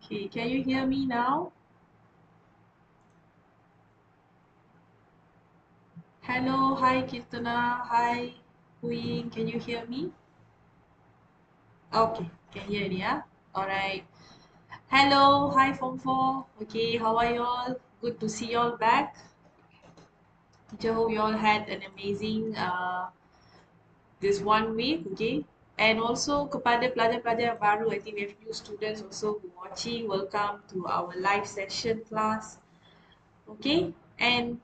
Okay, can you hear me now? Hello, hi Kirtana, hi Queen, can you hear me? Okay, can hear me, yeah? Alright. Hello, hi Form 4. Okay, how are you all? Good to see you all back. Teacher, hope you all had an amazing this 1 week, okay? And also kepada pelajar-pelajar yang baru, I think we have new students also who watching. Welcome to our live session class, okay? And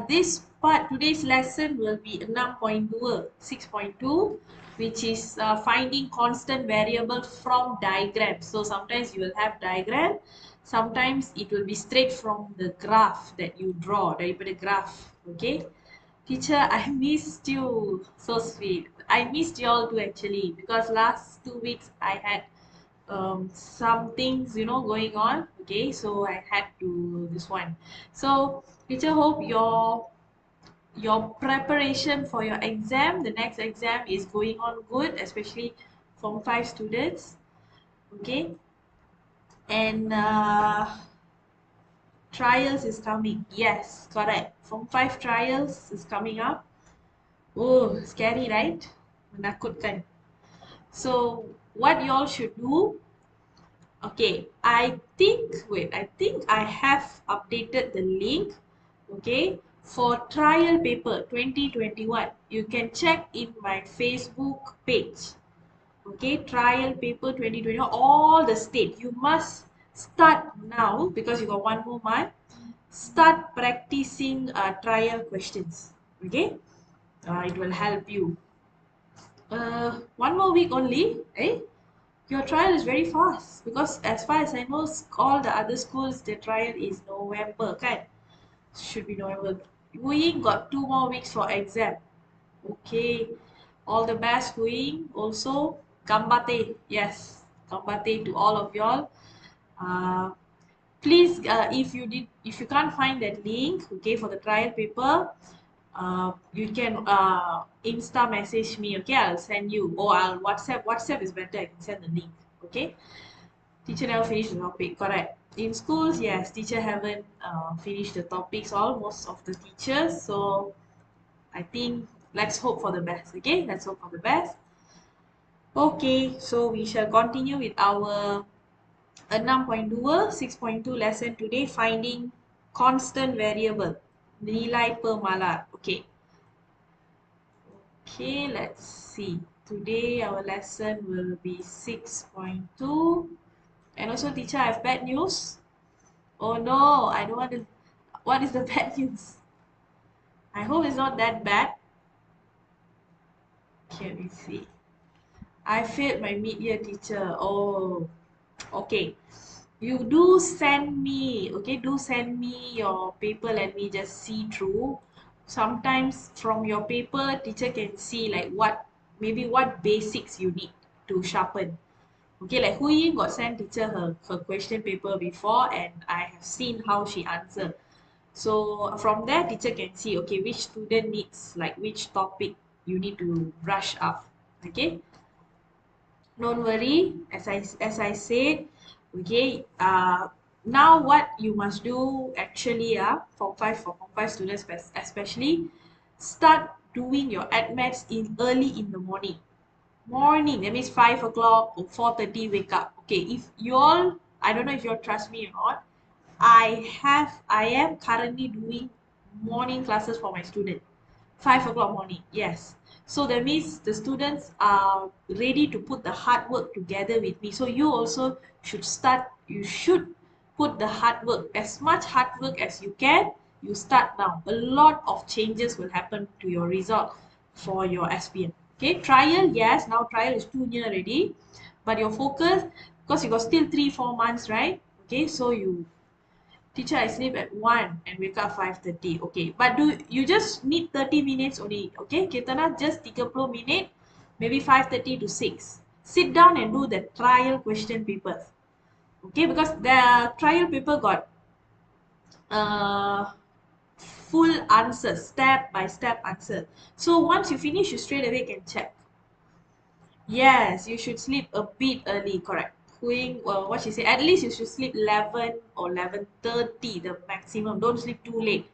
this part, today's lesson will be 6.2, 6.2, which is finding constant variable from diagram. So sometimes you will have diagram, sometimes it will be straight from the graph that you draw, daripada graph, okay? Teacher, I missed you. So sweet. I missed you all too actually because last 2 weeks I had some things going on. Okay, so I had to this one. So teacher, hope your preparation for your exam, the next exam is going on good, especially Form 5 students. Okay, and trials is coming. Yes, correct. Form 5 trials is coming up. Oh, scary, right? Menakutkan. So, what y'all should do? Okay, I think I have updated the link. Okay, for trial paper 2021. You can check in my Facebook page. Okay, trial paper 2021, all the state. You must start now because you got 1 more month. Start practicing trial questions. Okay, it will help you. 1 more week only, eh? Your trial is very fast because as far as I know, all the other schools, the trial is November, kan? Should be November. We got 2 more weeks for exam. Okay. All the best, Hui. Also, gambate. Yes, gambate to all of y'all. Uh, please, if you can't find that link, okay, for the trial paper, you can insta message me, okay? I'll send you, or I'll WhatsApp is better. I can send the link, okay? Teacher never finished the topic, correct? In schools, yes, teacher haven't finished the topics, all most of the teachers. So I think let's hope for the best, okay? Let's hope for the best. Okay, so we shall continue with our 6.2, 6.2 lesson today, finding constant variable, nilai per Okay. Okay, let's see. Today our lesson will be 6.2. And also, teacher, I have bad news. Oh no, I don't want to. What is the bad news? I hope it's not that bad. Can we see? I failed my mid-year teacher. Oh, okay. You do send me, okay? Do send me your paper. Let me just see through. Sometimes from your paper, teacher can see like maybe what basics you need to sharpen. Okay, like Hu Yin got sent teacher her question paper before, and I have seen how she answered. So from there, teacher can see, okay, which student needs like which topic you need to brush up. Okay, don't worry. As I said, okay. Now what you must do actually, for Form 5 students especially, start doing your admats in early in the morning. Morning, that means 5 o'clock or 4:30 wake up. Okay, if you all, I don't know if you all trust me or not. I am currently doing morning classes for my student. 5 o'clock morning, yes. So that means the students are ready to put the hard work together with me. So you also you should put the hard work, as much hard work as you can. You start now. A lot of changes will happen to your result for your SPM. Okay, trial, yes, now trial is too near already. But your focus, because you got still 3-4 months, right? Okay, so teacher, I sleep at 1 and wake up 5:30. Okay, but do you just need 30 minutes only? Okay, Kirtana, just 30 minutes, maybe 5:30 to 6. Sit down and do the trial question papers. Okay, because the trial paper got uh, full answer, step by step answer. So once you finish, you straight away can check. Yes, you should sleep a bit early, correct. Hui, what she said, at least you should sleep 11 or 11:30, the maximum. Don't sleep too late.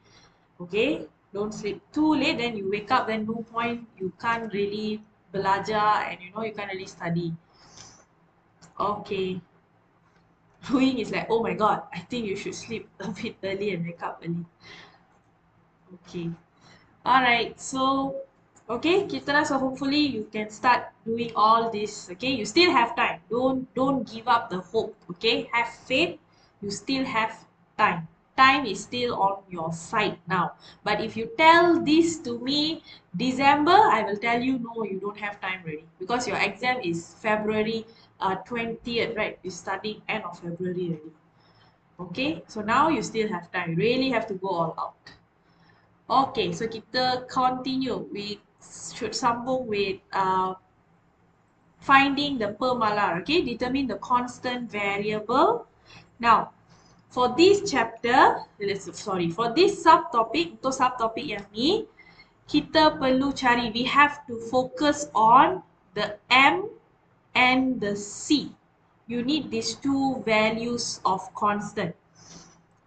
Okay? Don't sleep too late, then you wake up, then no point. You can't really belajar and you can't really study. Okay. Hui is like, oh my god, I think you should sleep a bit early and wake up early. Okay. Alright, so okay, kita so hopefully you can start doing all this. Okay, you still have time. Don't give up the hope. Okay, have faith. You still have time. Time is still on your side now. But if you tell this to me December, I will tell you no, you don't have time already because your exam is February 20th, right? You're studying end of February already. Okay, so now you still have time. You really have to go all out. Okay, so kita continue. We should sambung with finding the per malar. Okay, determine the constant variable. Now, for this chapter, for this subtopic, untuk subtopic yang ni, kita perlu cari, we have to focus on the M and the C. You need these two values of constant.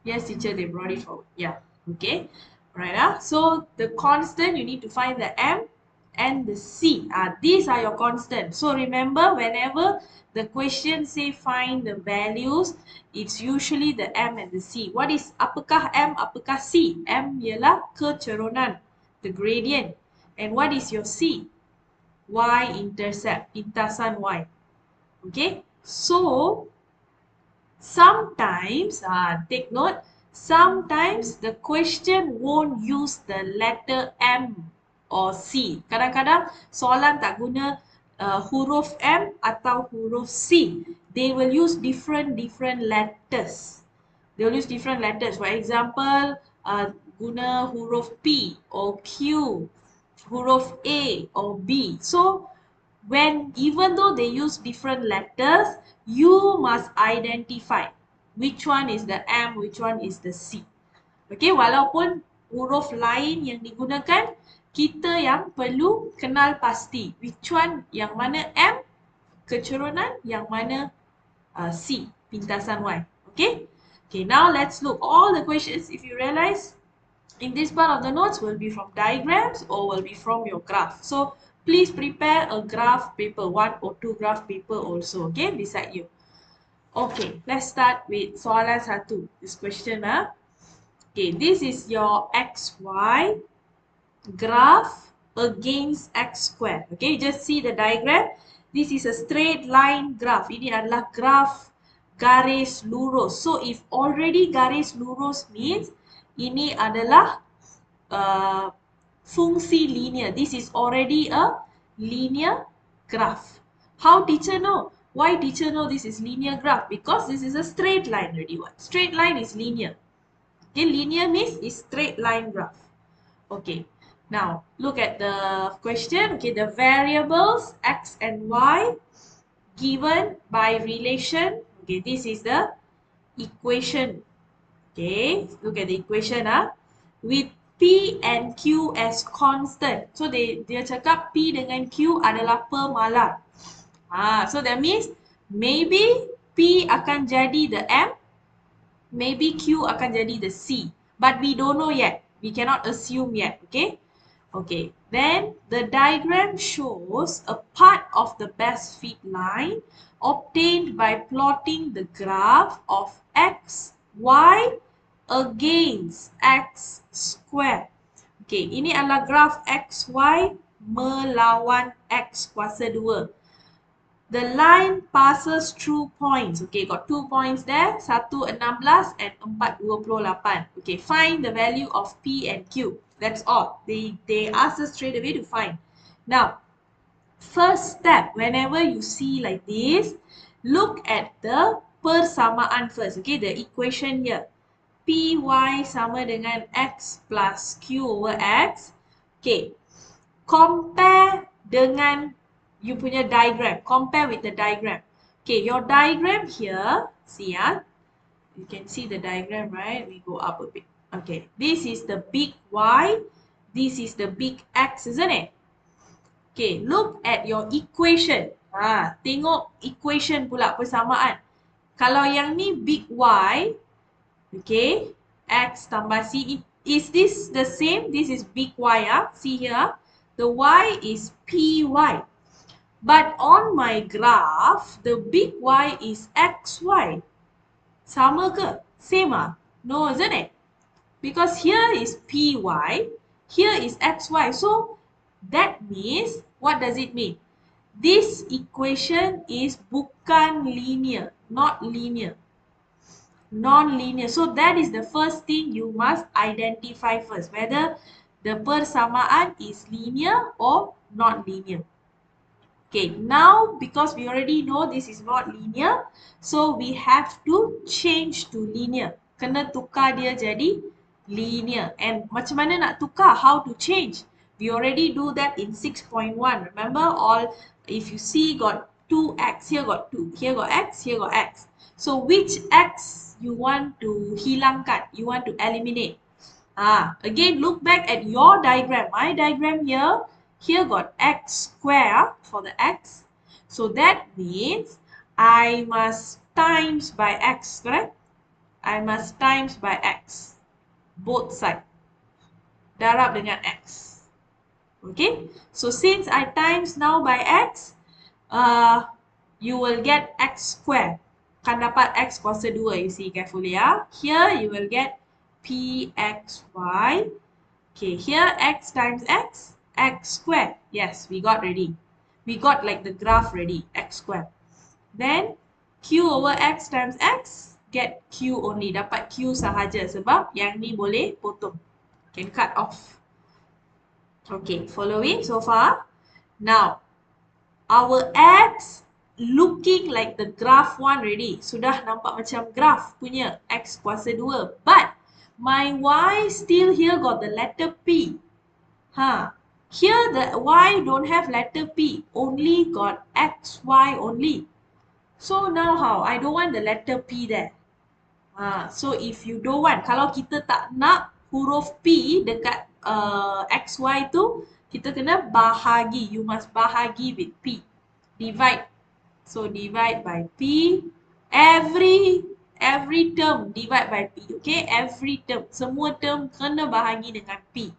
Yes, teacher, they brought it forward. Yeah, okay. Right. So the constant, you need to find the M and the C. These are your constant. So remember, whenever the question say find the values, it's usually the M and the C. What is apakah M, apakah C? M ialah kecerunan, the gradient. And what is your C? Y-intercept, pintasan Y. Okay. So sometimes, take note, sometimes the question won't use the letter M or C. Kadang-kadang soalan tak guna huruf M atau huruf C. They will use different letters. They will use different letters. For example, guna huruf P or Q, huruf A or B. So even though they use different letters, you must identify which one is the M, which one is the C. Okay, walaupun huruf lain yang digunakan, kita yang perlu kenal pasti which one, yang mana M, kecerunan, yang mana C, pintasan Y. Okay? Okay, now let's look. All the questions, if you realize, in this part of the notes will be from diagrams or will be from your graph. So please prepare a graph paper, 1 or 2 graph paper also, okay, beside you. Okay, let's start with soalan 1. This question, okay, this is your XY graph against X square. Okay, just see the diagram. This is a straight line graph. Ini adalah graph garis lurus. So if already garis lurus means ini adalah fungsi linear. This is already a linear graph. How teacher know? Why teacher know this is linear graph? Because this is a straight line already. What? Straight line is linear. Okay, linear means is straight line graph. Okay, now look at the question. Okay, the variables x and y given by relation. Okay, this is the equation. Okay, look at the equation. With P and Q as constant. So dia cakap P dengan Q adalah per malar. So that means maybe P akan jadi the M, maybe Q akan jadi the C. But we don't know yet. We cannot assume yet. Okay. Okay. Then the diagram shows a part of the best fit line obtained by plotting the graph of x, y against x square. Okay, ini adalah graf XY melawan X kuasa 2. The line passes through points. Okay, got 2 points there. 1, 16 and 4, 28. Okay, find the value of P and Q. That's all. They ask us straight away to find. Now, first step, whenever you see like this, look at the persamaan first. Okay, the equation here. Py sama dengan x plus q over x. Okay, compare dengan you punya diagram. Compare with the diagram. Okay, your diagram here, see you can see the diagram, right? We go up a bit. Okay, this is the big Y, this is the big X, isn't it? Okay, look at your equation. Tengok equation pula persamaan. Kalau yang ni big Y, okay, X tambah C, is this the same? This is big Y, see here, the Y is PY. But on my graph, the big Y is XY. Sama ke? Same No, isn't it? Because here is PY, here is XY. So that means, what does it mean? This equation is bukan linear, not linear, non-linear. So that is the first thing you must identify first, whether the persamaan is linear or not linear. Okay, now because we already know this is not linear, so we have to change to linear. Kena tukar dia jadi linear. And macam mana nak tukar? How to change? We already do that in 6.1. Remember, all, if you see, got 2x, here got 2, here got x, here got x. So which x you want to hilangkan? You want to eliminate? Again, look back at your diagram. My diagram here got x square for the x. So that means I must times by x, correct? I must times by x. Both sides. Darab dengan x. Okay? So since I times now by x, you will get x square. Kan dapat x kuasa 2, you see carefully Here you will get pxy. Okay, here x times x square. Yes, we got ready. We got like the graph ready, x square. Then q over x times x, get q only. Dapat q sahaja sebab yang ni boleh potong. Can cut off. Okay, following so far? Now, our x looking like the graph one already. Sudah nampak macam graph punya x kuasa 2. But my y still here got the letter P. Here the y don't have letter P. Only got xy only. So now how? I don't want the letter P there. So if you don't want, kalau kita tak nak huruf P dekat xy tu, kita kena bahagi. You must bahagi with P. Divide. So divide by P. Every term divide by P. Okay, every term. Semua term kena bahagi dengan P.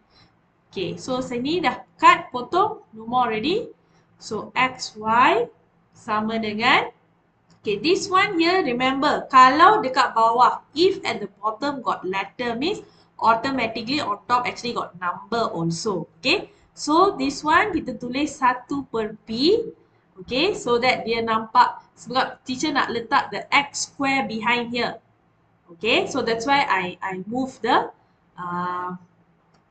Okay, so sini dah cut, potong, no more already. So xy sama dengan, okay, this one here, remember, kalau dekat bawah, if at the bottom got letter, means automatically on top actually got number also. Okay, so this one kita tulis 1 per P. Okay, so that dia nampak, sebab teacher nak letak the x square behind here. Okay, so that's why I move the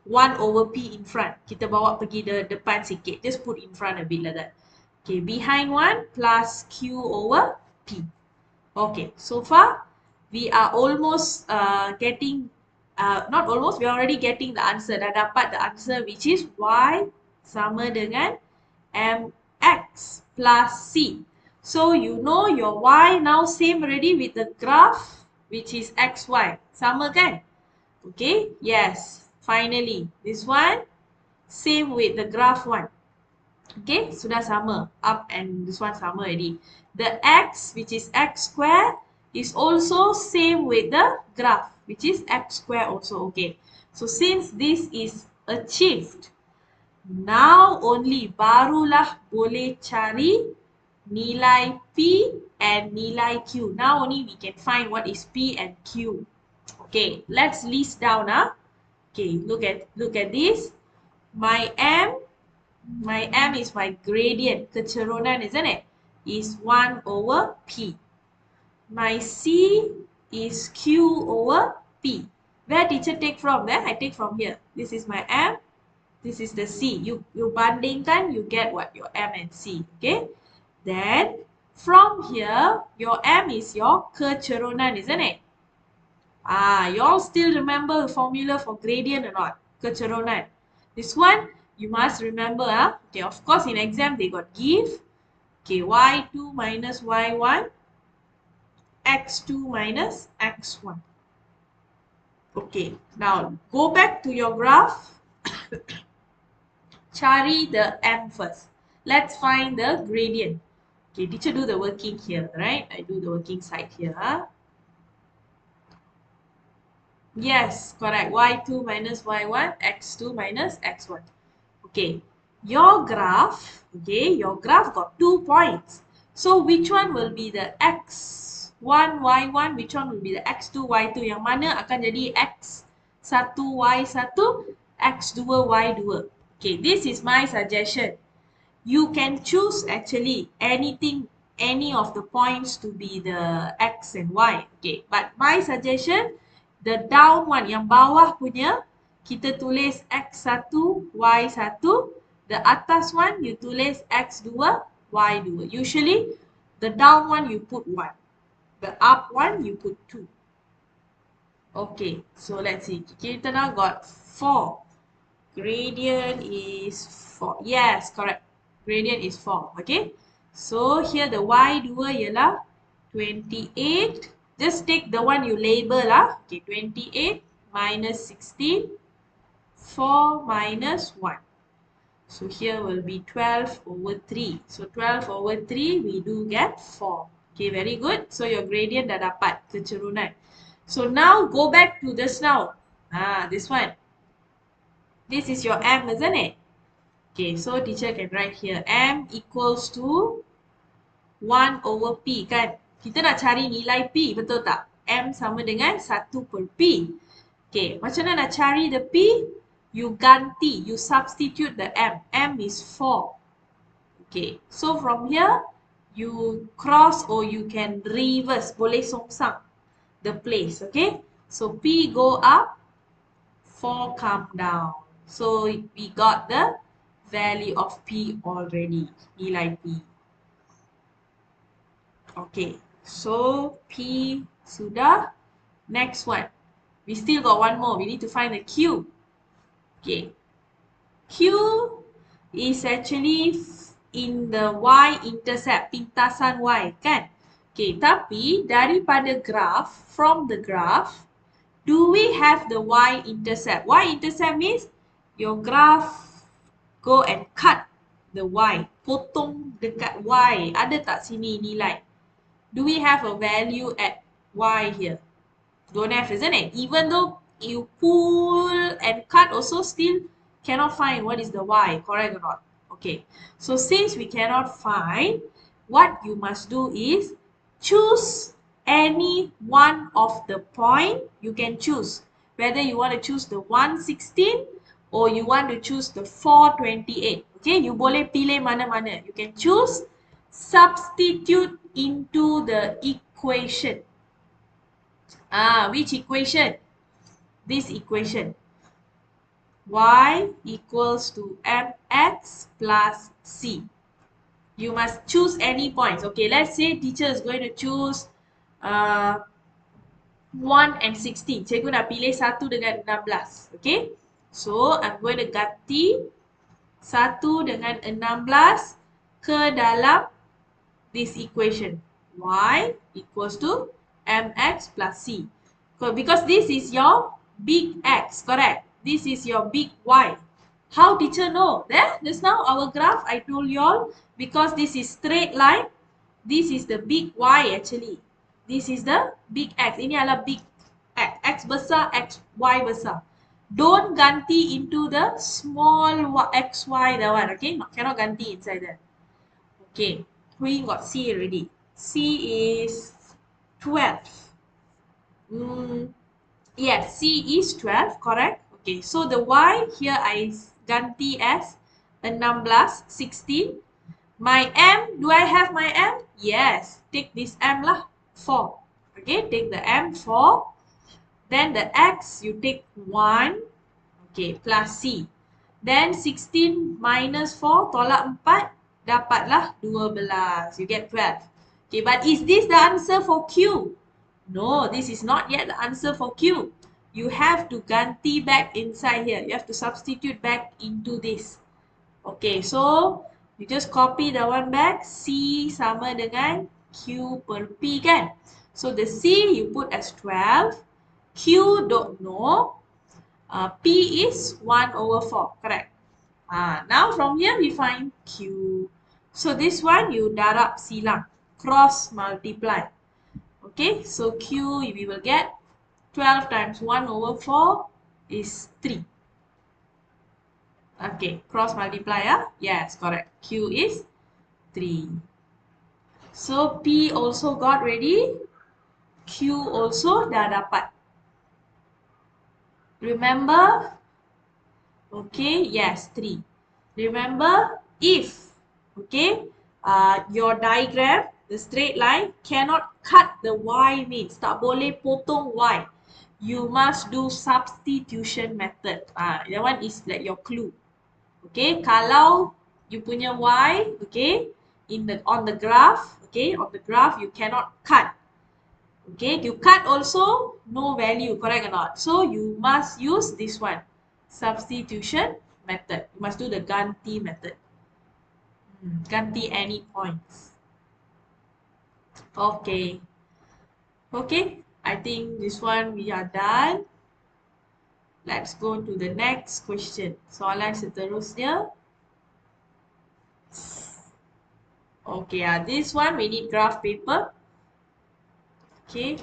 1 over P in front. Kita bawa pergi depan sikit. Just put in front a bit like that. Okay, behind 1 plus Q over P. Okay, so far we are almost getting, not almost, we are already getting the answer. Dah dapat the answer, which is Y sama dengan mx plus c. So you know your Y now same already with the graph, which is xy. Sama kan? Okay, yes. Finally, this one same with the graph one. Okay, sudah sama. Up and this one sama already. The x, which is x square, is also same with the graph, which is x square also. Okay, so since this is achieved, now only barulah boleh cari nilai P and nilai Q. Now only we can find what is P and Q. Okay, let's list down. Okay, look at this. My m is my gradient, kecerunan, isn't it? Is 1 over P. My C is Q over P. Where teacher take from? There I take from here. This is my m. This is the C. You bandingkan, you get what? Your M and C. Okay. Then from here, your M is your kecerunan, isn't it? You all still remember the formula for gradient or not? Kecerunan. This one you must remember. Okay, of course in exam they got give. Okay, y2 minus y1, x2 minus x1. Okay, now go back to your graph. Cari the M first. Let's find the gradient. Okay, teacher do the working here, right? I do the working side here. Yes, correct. Y2 minus Y1, X2 minus X1. Okay, your graph got 2 points. So which one will be the X1, Y1, which one will be the X2, Y2? Yang mana akan jadi X1, Y1, X2, Y2? Okay, this is my suggestion. You can choose actually anything, any of the points to be the X and Y. Okay, but my suggestion, the down one, yang bawah punya, kita tulis X1, Y1. The atas one, you tulis X2, Y2. Usually, the down one, you put 1. The up one, you put 2. Okay, so let's see. Kita now got 4. Gradient is 4. Yes, correct. Gradient is 4. Okay. So here the Y2 ialah 28. Just take the one you label lah. Okay, 28 minus 16. 4 minus 1. So here will be 12 over 3. So 12 over 3, we do get 4. Okay, very good. So your gradient dah dapat kecerunan. So now go back to just now. This one. This is your M, isn't it? Okay, so teacher can write here M equals to 1 over P kan. Kita nak cari nilai P, betul tak? M sama dengan 1 per P. Okay, macam mana nak cari the P? You ganti, you substitute the M. M is 4. Okay, so from here, you cross or you can reverse. Boleh songsang the place, okay? So P go up, 4 come down. So we got the value of P already, nilai P. Okay, so P sudah. Next one. We still got one more. We need to find the Q. Okay. Q is actually in the y-intercept, pintasan y, kan? Okay, tapi daripada graph, from the graph, do we have the y-intercept? Y-intercept means your graph go and cut the y. Potong dekat y. Ada tak sini nilai? Do we have a value at y here? Don't have, isn't it? Even though you pull and cut also still cannot find what is the y, correct or not? Okay, so since we cannot find, what you must do is choose any one of the point. You can choose whether you want to choose the 116 or you want to choose the 428. Okay, you boleh pilih mana-mana. You can choose, substitute into the equation. Which equation? This equation. Y equals to mx plus c. You must choose any points. Okay, let's say teacher is going to choose 1 and 16. Cikgu nak pilih 1 dengan 16. Okay, so I'm going to ganti 1 dengan 16 ke dalam this equation. Y equals to mx plus c. Because this is your big X, correct? This is your big Y. How teacher know? There, just now our graph, I told you all, because this is straight line, this is the big Y actually. This is the big X. Ini adalah big X. X besar, X, Y besar. Don't ganti into the small XY, that one, okay? Cannot ganti inside there. Okay, we got C already. C is 12. Yes, C is 12, correct? Okay, so the Y here I ganti as 16, 16. My M, do I have my M? Yes, take this M lah, 4. Okay, take the M, 4. Then the X, you take 1. Okay, plus C. Then 16 minus 4, tolak 4, dapatlah 12. You get 12. Okay, but is this the answer for Q? No, this is not yet the answer for Q. You have to ganti back inside here. You have to substitute back into this. Okay, so you just copy the one back. C sama dengan Q per P kan? So the C you put as 12. Q don't know. P is 1 over 4, correct? Now from here we find Q. So this one you darab silang, cross multiply. Okay, so Q we will get 12 times 1 over 4 is 3. Okay, cross multiply, yes, correct. Q is 3. So P also got ready. Q also dah dapat. Remember? Okay, yes, 3. Remember, if, okay, your diagram, the straight line, cannot cut the Y means, tak boleh potong Y. You must do substitution method. That one is like your clue. Okay, kalau you punya Y, okay, on the graph, okay, on the graph you cannot cut. Okay, you cut also no value, correct or not? So you must use this one, substitution method. You must do the ganti method. Ganti any points. Okay. Okay, I think this one we are done. Let's go to the next question. Soalan seterusnya. Okay, this one we need graph paper. Okay.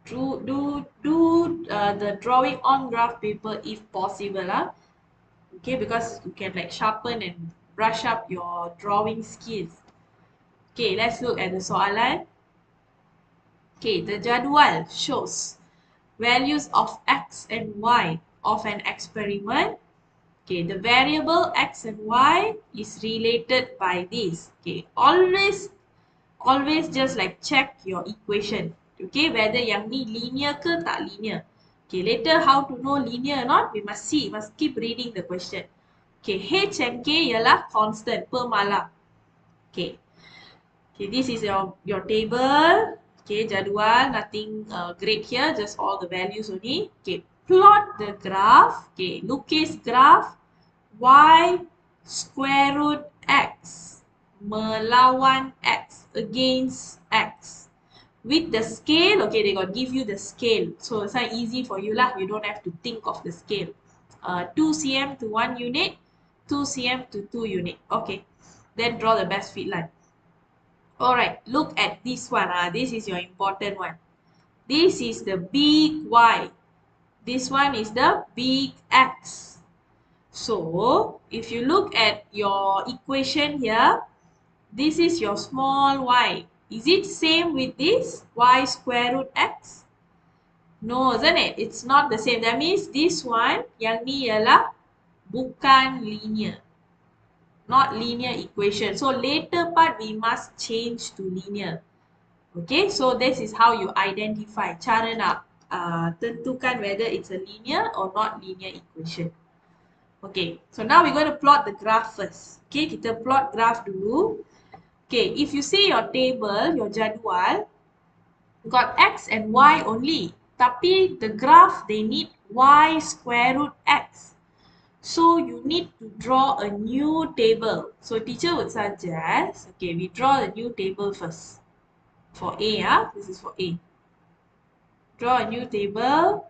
Do the drawing on graph paper if possible. Okay, because you can like sharpen and brush up your drawing skills. Okay, let's look at the soalan. Okay, the jadual shows values of x and y of an experiment. Okay, the variable x and y is related by this. Okay, always just like check your equation. Okay, whether yang ni linear ke tak linear. Okay, later how to know linear or not, we must see, must keep reading the question. Okay, H and K ialah constant per malam. Okay. Okay, this is your table. Okay, jadual, nothing great here, just all the values only. Okay, plot the graph. Okay, lukis graph y square root x melawan x against x. With the scale, okay, they got give you the scale. So it's not easy for you lah. You don't have to think of the scale. 2 cm to 1 unit, 2 cm to 2 unit. Okay, then draw the best fit line. Alright, look at this one. This is your important one. This is the big Y. This one is the big X. So, if you look at your equation here, this is your small y. Is it same with this y square root x? No, isn't it? It's not the same. That means this one, yang ni ialah bukan linear. Not linear equation. So later part we must change to linear. Okay, so this is how you identify. Cara nak tentukan whether it's a linear or not linear equation. Okay, so now we're going to plot the graph first. Okay, kita plot graph dulu. Okay, if you see your table, your jadual, got x and y only. Tapi the graph, they need y square root x. So you need to draw a new table. So teacher would suggest, okay, we draw a new table first. For A, this is for A. Draw a new table.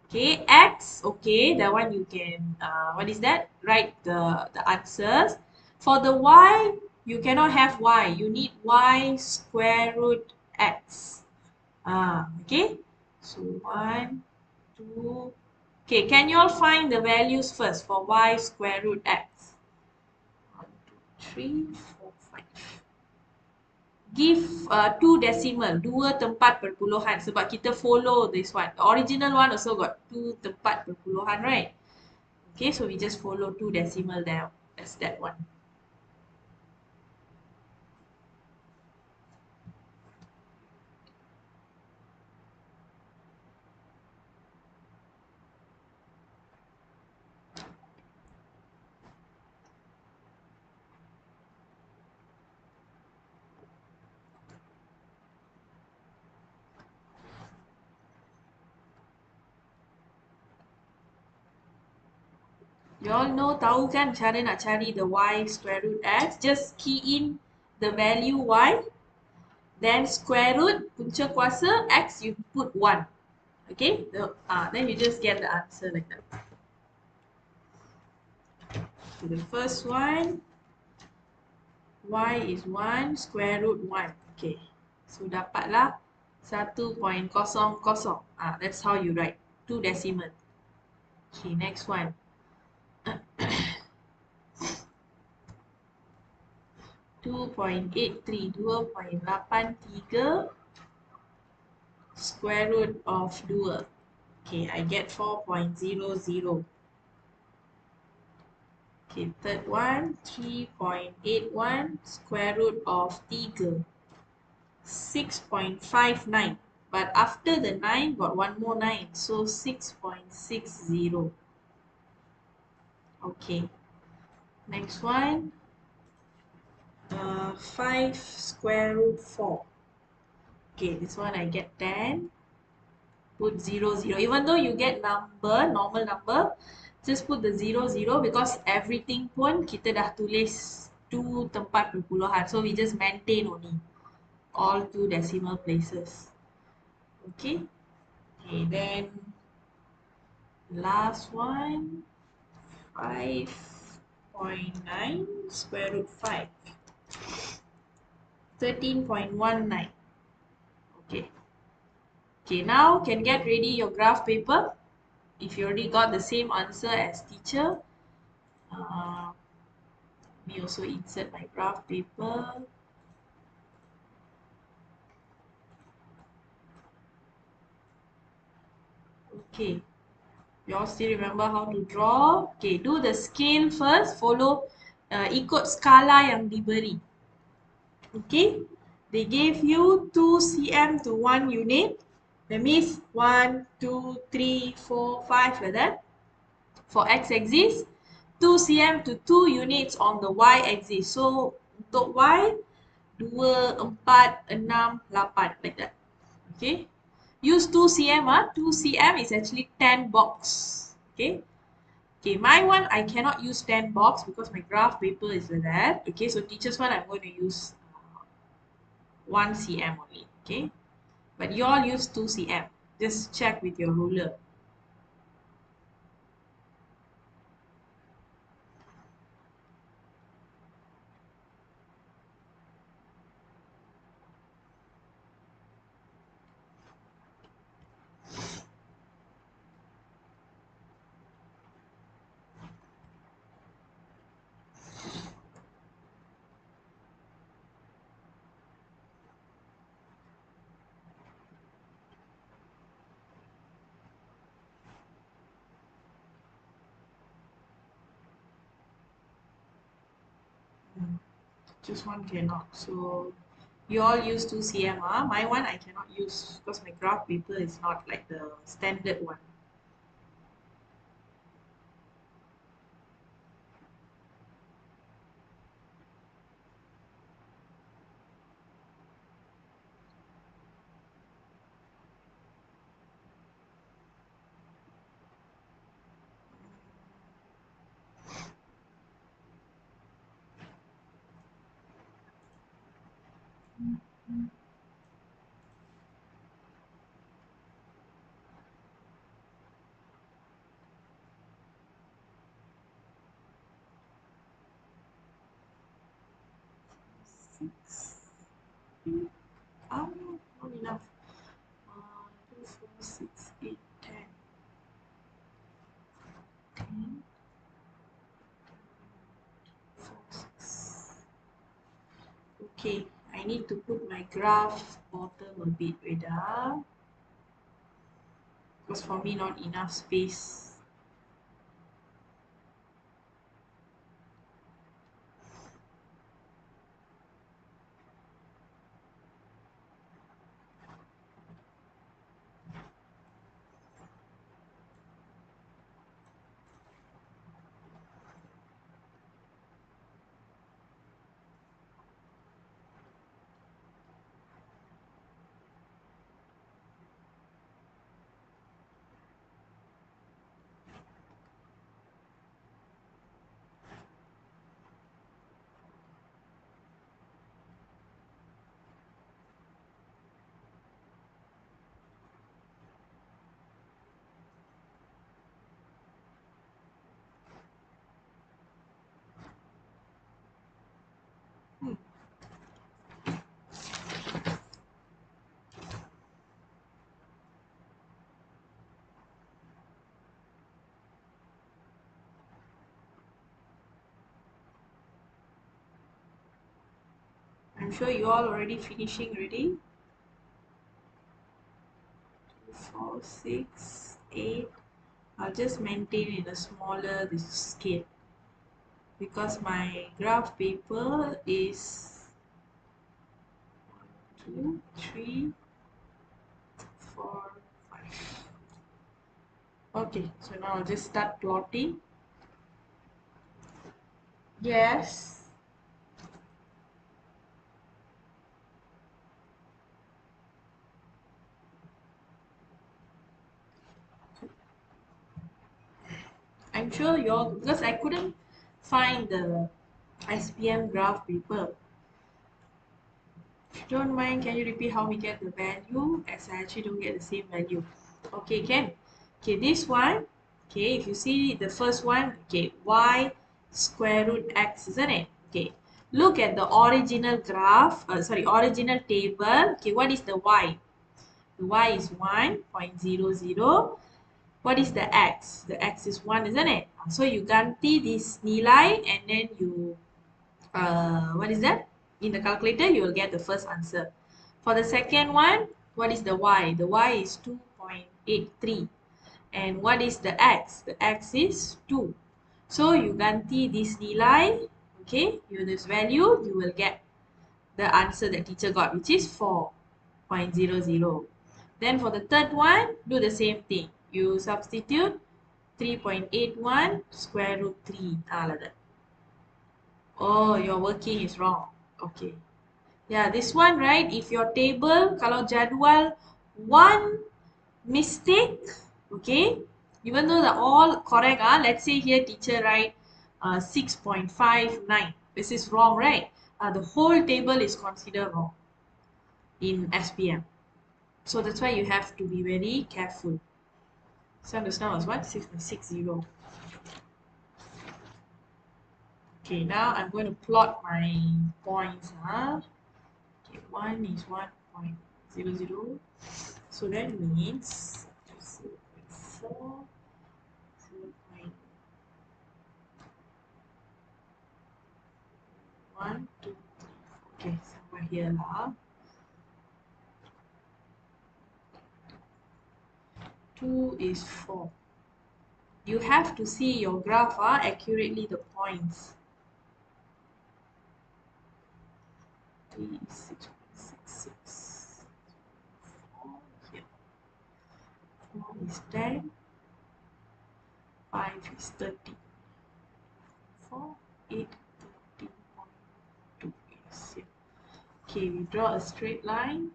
Okay, X, okay, that one you can, what is that? Write the answers. For the Y, you cannot have Y. You need Y square root X. Okay, so 1, 2, okay, can you all find the values first for Y square root X? 1, 2, 3, 4, 5. Give 2 decimal, 2 tempat perpuluhan sebab kita follow this one. The original one also got 2 tempat perpuluhan, right? Okay, so we just follow 2 decimal there. That's that one. You all know, tahu kan cara nak cari the y square root x? Just key in the value y, then square root, punca kuasa, x you put 1. Okay, then you just get the answer like that. So the first one, Y is 1, square root 1. Okay. So dapatlah 1.00. That's how you write. 2 decimal. Okay, next one. 2.83, 2.83 square root of 2. Okay, I get 4.00. Okay, third one, 3.81 square root of 3. 6.59. But after the 9, got one more 9. So 6.60. Okay. Next one. 5 square root 4. Okay, this one I get 10. Put 0, 0. Even though you get number, normal number, just put the 0, 0 because everything pun kita dah tulis 2 tempat perpuluhan. So we just maintain only all 2 decimal places. Okay. Okay, then last one. 5.9 square root 5. 13.19. Okay. Okay, now can get ready your graph paper. If you already got the same answer as teacher, let me also insert my graph paper. Okay, you all still remember how to draw? Okay, do the scale first. Follow, ikut skala yang diberi. Okay, they gave you 2 cm to 1 unit. That means 1, 2, 3, 4, 5 like that. For x-axis, 2 cm to 2 units on the y-axis. So untuk y, 2, 4, 6, 8 like that. Okay. Use 2 cm. 2 cm is actually 10 box. Okay. Okay, my one I cannot use 10 box because my graph paper is like that. Okay, so teacher's one I'm going to use 1 cm only. Okay. But you all use 2 cm. Just check with your ruler. Just one cannot. So you all use 2 cm. My one I cannot use because my graph paper is not like the standard one. Six. Not enough. 2, 4, 6, 8, 10. 10, 4, 6. Okay, I need to put my graph bottom a bit better because for me not enough space. I'm sure you all already finishing already. 4, 6, 8. I'll just maintain in a smaller this scale because my graph paper is 2, 3, 4, 5. Okay, so now I'll just start plotting. Yes. I'm sure you're, because I couldn't find the SPM graph paper. If you don't mind, can you repeat how we get the value? As I actually don't get the same value. Okay, can. Okay, this one, okay, if you see the first one, okay, y square root x, isn't it? Okay, look at the original graph, original table. Okay, what is the y? The y is 1.00. What is the x? The x is 1, isn't it? So you ganti this nilai and then you, what is that? In the calculator, you will get the first answer. For the second one, what is the y? The y is 2.83. And what is the x? The x is 2. So you ganti this nilai, okay, this value, you will get the answer that teacher got, which is 4.00. Then for the third one, do the same thing. You substitute 3.81 square root 3. Like that. Oh, your working is wrong. Okay. Yeah, this one, right? If your table, kalau jadual, one mistake, okay? Even though they're all correct, let's say here teacher write 6.59. This is wrong, right? The whole table is considered wrong in SPM. So that's why you have to be very careful. So this now is what? 6.60. Okay, now I'm going to plot my points. Okay, 1 is 1.00. So that means 0.4, 0.1, 2, 3, 4. Okay, somewhere here now. 2 is 4. You have to see your graph accurately the points. 3 is 6.66. 4 here. 4 is 10. 5 is 30. 4, 8, 30.2 is here. Okay, we draw a straight line.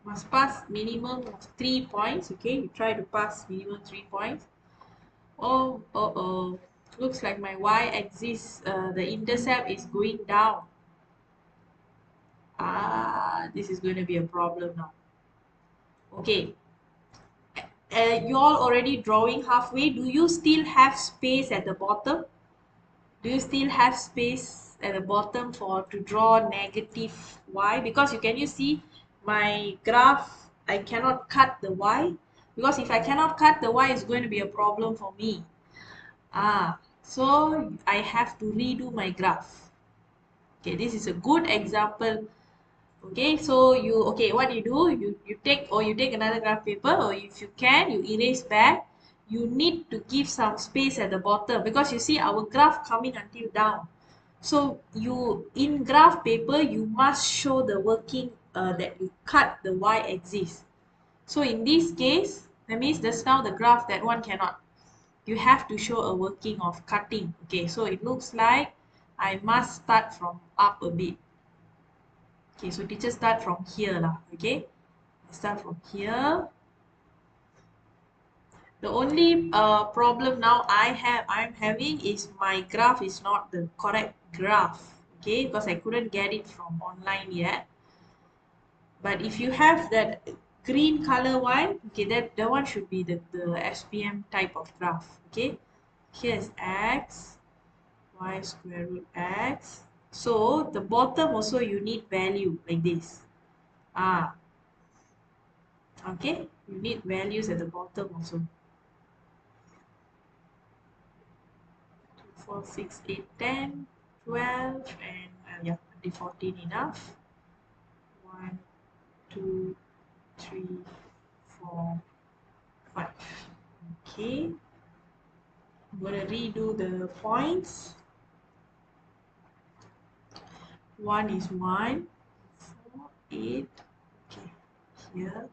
Must pass minimum of 3 points. Okay, you try to pass minimum 3 points. Oh, looks like my y-axis, the intercept is going down. This is going to be a problem now. Okay, you all already drawing halfway. Do you still have space at the bottom? Do you still have space at the bottom for to draw negative y? Because you see my graph, I cannot cut the y. Because if I cannot cut the y, it's going to be a problem for me. So I have to redo my graph. Okay, this is a good example. Okay, so what you do, you take another graph paper, or if you can, you erase back. You need to give some space at the bottom because you see our graph coming until down. So you, in graph paper, you must show the working that you cut the y-axis. So in this case, that means just now the graph, that one cannot. You have to show a working of cutting. Okay, so it looks like I must start from up a bit. Okay, so teacher start from here lah. Okay, start from here. The only problem now I'm having is my graph is not the correct graph. Okay, because I couldn't get it from online yet. But if you have that green color one, okay, that one should be the SPM type of graph. Okay, here is x, y square root x. So the bottom also you need value like this. Okay, you need values at the bottom also. 4, 6, 8, 10, 12, and yeah, the 14 enough. 1, 2, 3, 4, 5. Okay, I'm gonna redo the points. 1 is 1, 4, 8. Okay, here.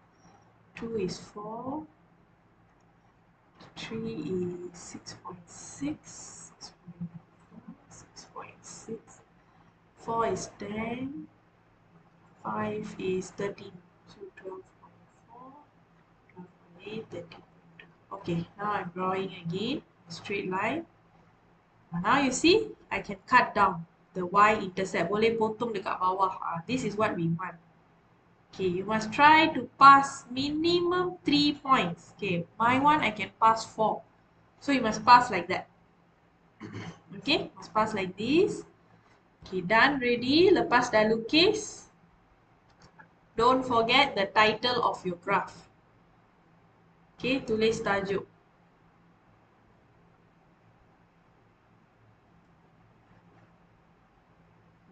2 is 4. 3 is 6.6. 6.6. 4 is 10. 5 is 13. So 12.4, 12.8, 13.2. Okay, now I'm drawing again straight line. Now you see, I can cut down the y-intercept. Boleh potong dekat bawah. This is what we want. Okay, you must try to pass minimum 3 points. Okay, my one I can pass 4. So you must pass like that. Okay, must pass like this. Okay, done, ready. Lepas dah lukis, don't forget the title of your graph. Okay, tulis tajuk.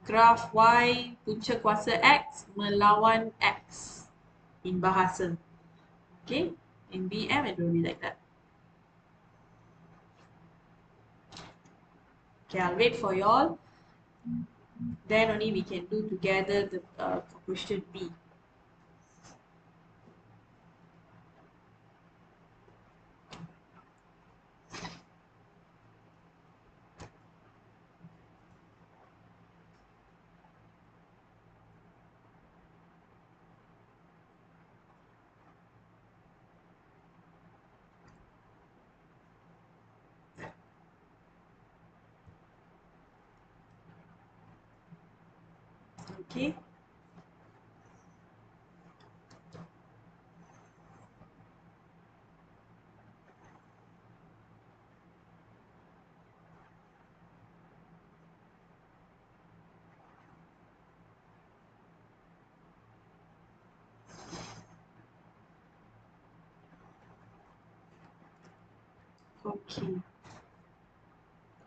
Graph Y punca kuasa X melawan X in bahasa. Okay, in BM it will be like that. Okay, I'll wait for y'all. Then only we can do together the question B. Okay. Okay.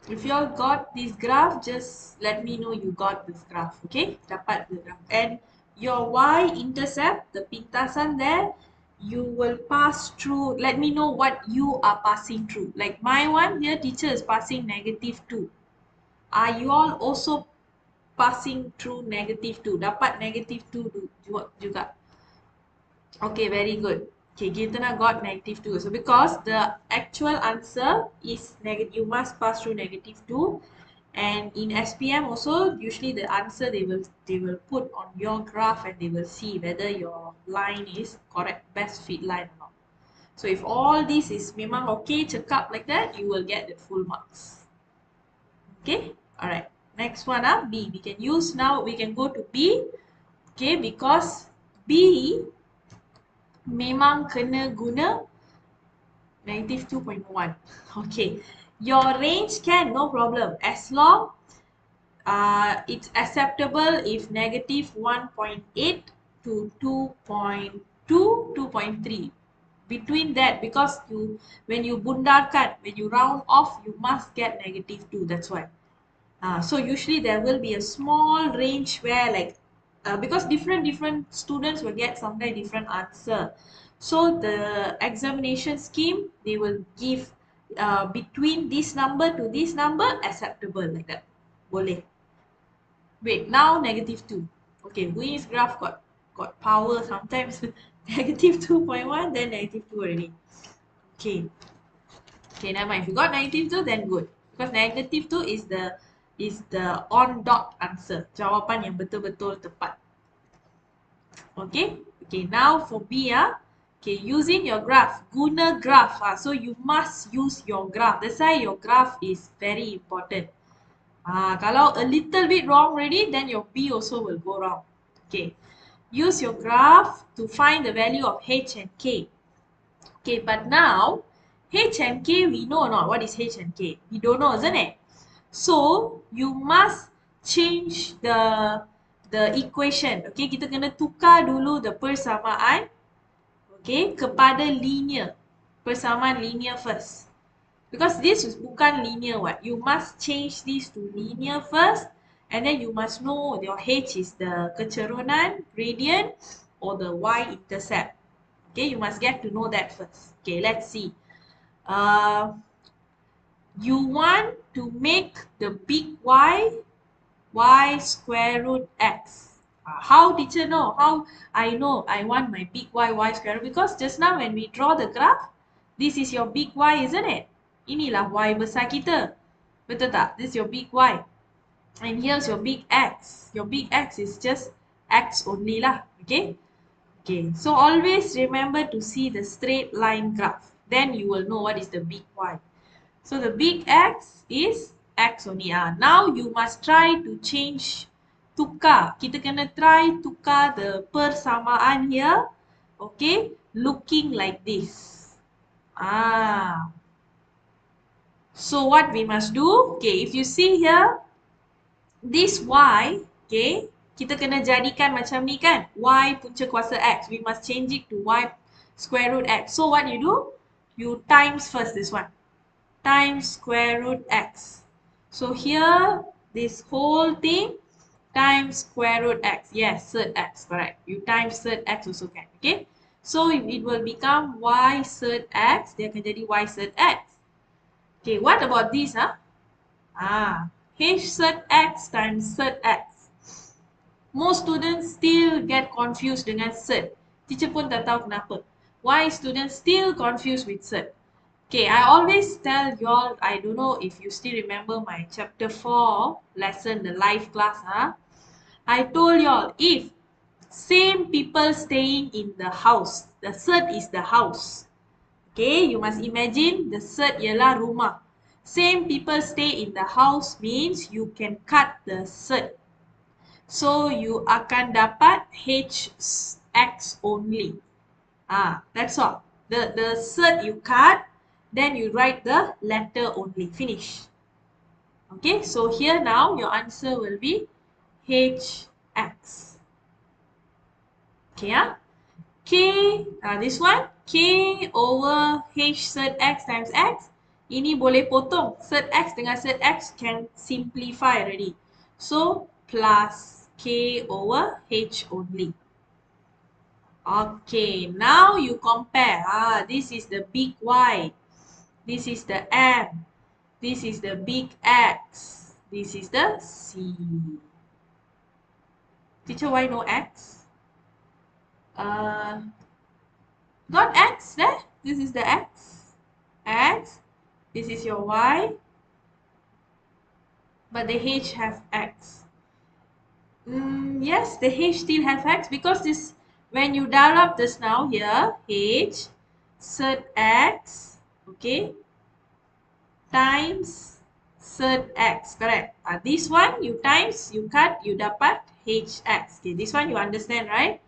If you all got this graph, just let me know you got this graph, okay? Dapat the graph. And your y-intercept, the pintasan there, you will pass through. Let me know what you are passing through. Like my one here, teacher is passing -2. Are you all also passing through -2? Dapat -2 juga. Okay, very good. Okay, kita nak got -2. So because the actual answer is negative, you must pass through -2. And in SPM also, usually the answer they will put on your graph and they will see whether your line is correct, best fit line or not. So if all this is memang okay, cakap like that, you will get the full marks. Okay, alright. Next one B. We can use now. We can go to B. Okay, because B memang kena guna -2.1. Okay, your range can, no problem, as long it's acceptable if -1.8 to 2.2, 2.3. Between that, because when you bundarkan, when you round off, you must get -2. That's why. So usually there will be a small range where like because different students will get sometimes different answer. So the examination scheme, they will give between this number to this number acceptable like that. Boleh. Wait, now -2. Okay, Gui's graph got power sometimes. -2.1, then -2 already. Okay. Okay, never mind. If you got -2, then good. Because -2 is the on dot answer. Jawapan yang betul-betul tepat. Okay. Okay, now for B Okay, using your graph. Guna graph. So you must use your graph. That's why your graph is very important. Kalau a little bit wrong already, then your B also will go wrong. Okay. Use your graph to find the value of H and K. Okay, but now H and K, we know or not what is H and K? We don't know, isn't it? So you must change the equation. Okay, kita kena tukar dulu the persamaan, okay, kepada linear. Persamaan linear first. Because this is bukan linear what. You must change this to linear first, and then you must know your h is the kecerunan, gradient, or the y-intercept. Okay, you must get to know that first. Okay, let's see. You want to make the big y square root x. How did you know? How I know I want my big y square root? Because just now when we draw the graph, this is your big Y, isn't it? Inilah Y besar kita. Betul tak? This is your big Y. And here's your big X. Your big X is just X only lah. Okay? Okay. So always remember to see the straight line graph. Then you will know what is the big Y. So the big X is X only. Now you must try to change, tukar. Kita kena try tukar the persamaan here. Okay, looking like this. So what we must do? Okay, if you see here, this Y, okay, kita kena jadikan macam ni kan. Y punca kuasa X. We must change it to Y square root X. So what you do? You times first this one. Times square root x. So here, this whole thing times square root x. Yes, third x, correct. You times third x also can, okay? So it will become y third x. Dia akan jadi y third x. Okay, what about this, huh? H third x times third x. Most students still get confused dengan third. Teacher pun tak tahu kenapa. Why students still confused with third? Okay, I always tell y'all, I don't know if you still remember my chapter 4 lesson, the live class, I told y'all, if same people staying in the house, the third is the house. Okay, you must imagine the third ialah rumah. Same people stay in the house means you can cut the third. So you akan dapat hx only. That's all. The third you cut, then you write the letter only. Finish. Okay, so here now your answer will be hx. Okay, k, this one, k over h third x times x. Ini boleh potong. Third x dengan third x can simplify already. So, plus k over h only. Okay, now you compare. This is the big Y. This is the M. This is the big X. This is the C. Teacher, why no X? Got X there? This is the X. X. This is your Y. But the H have X. Yes, the H still have X because this, when you dial up this now here, H, third X, okay, times third X, correct. This one, you times, you cut, you dapat HX. Okay, this one you understand, right?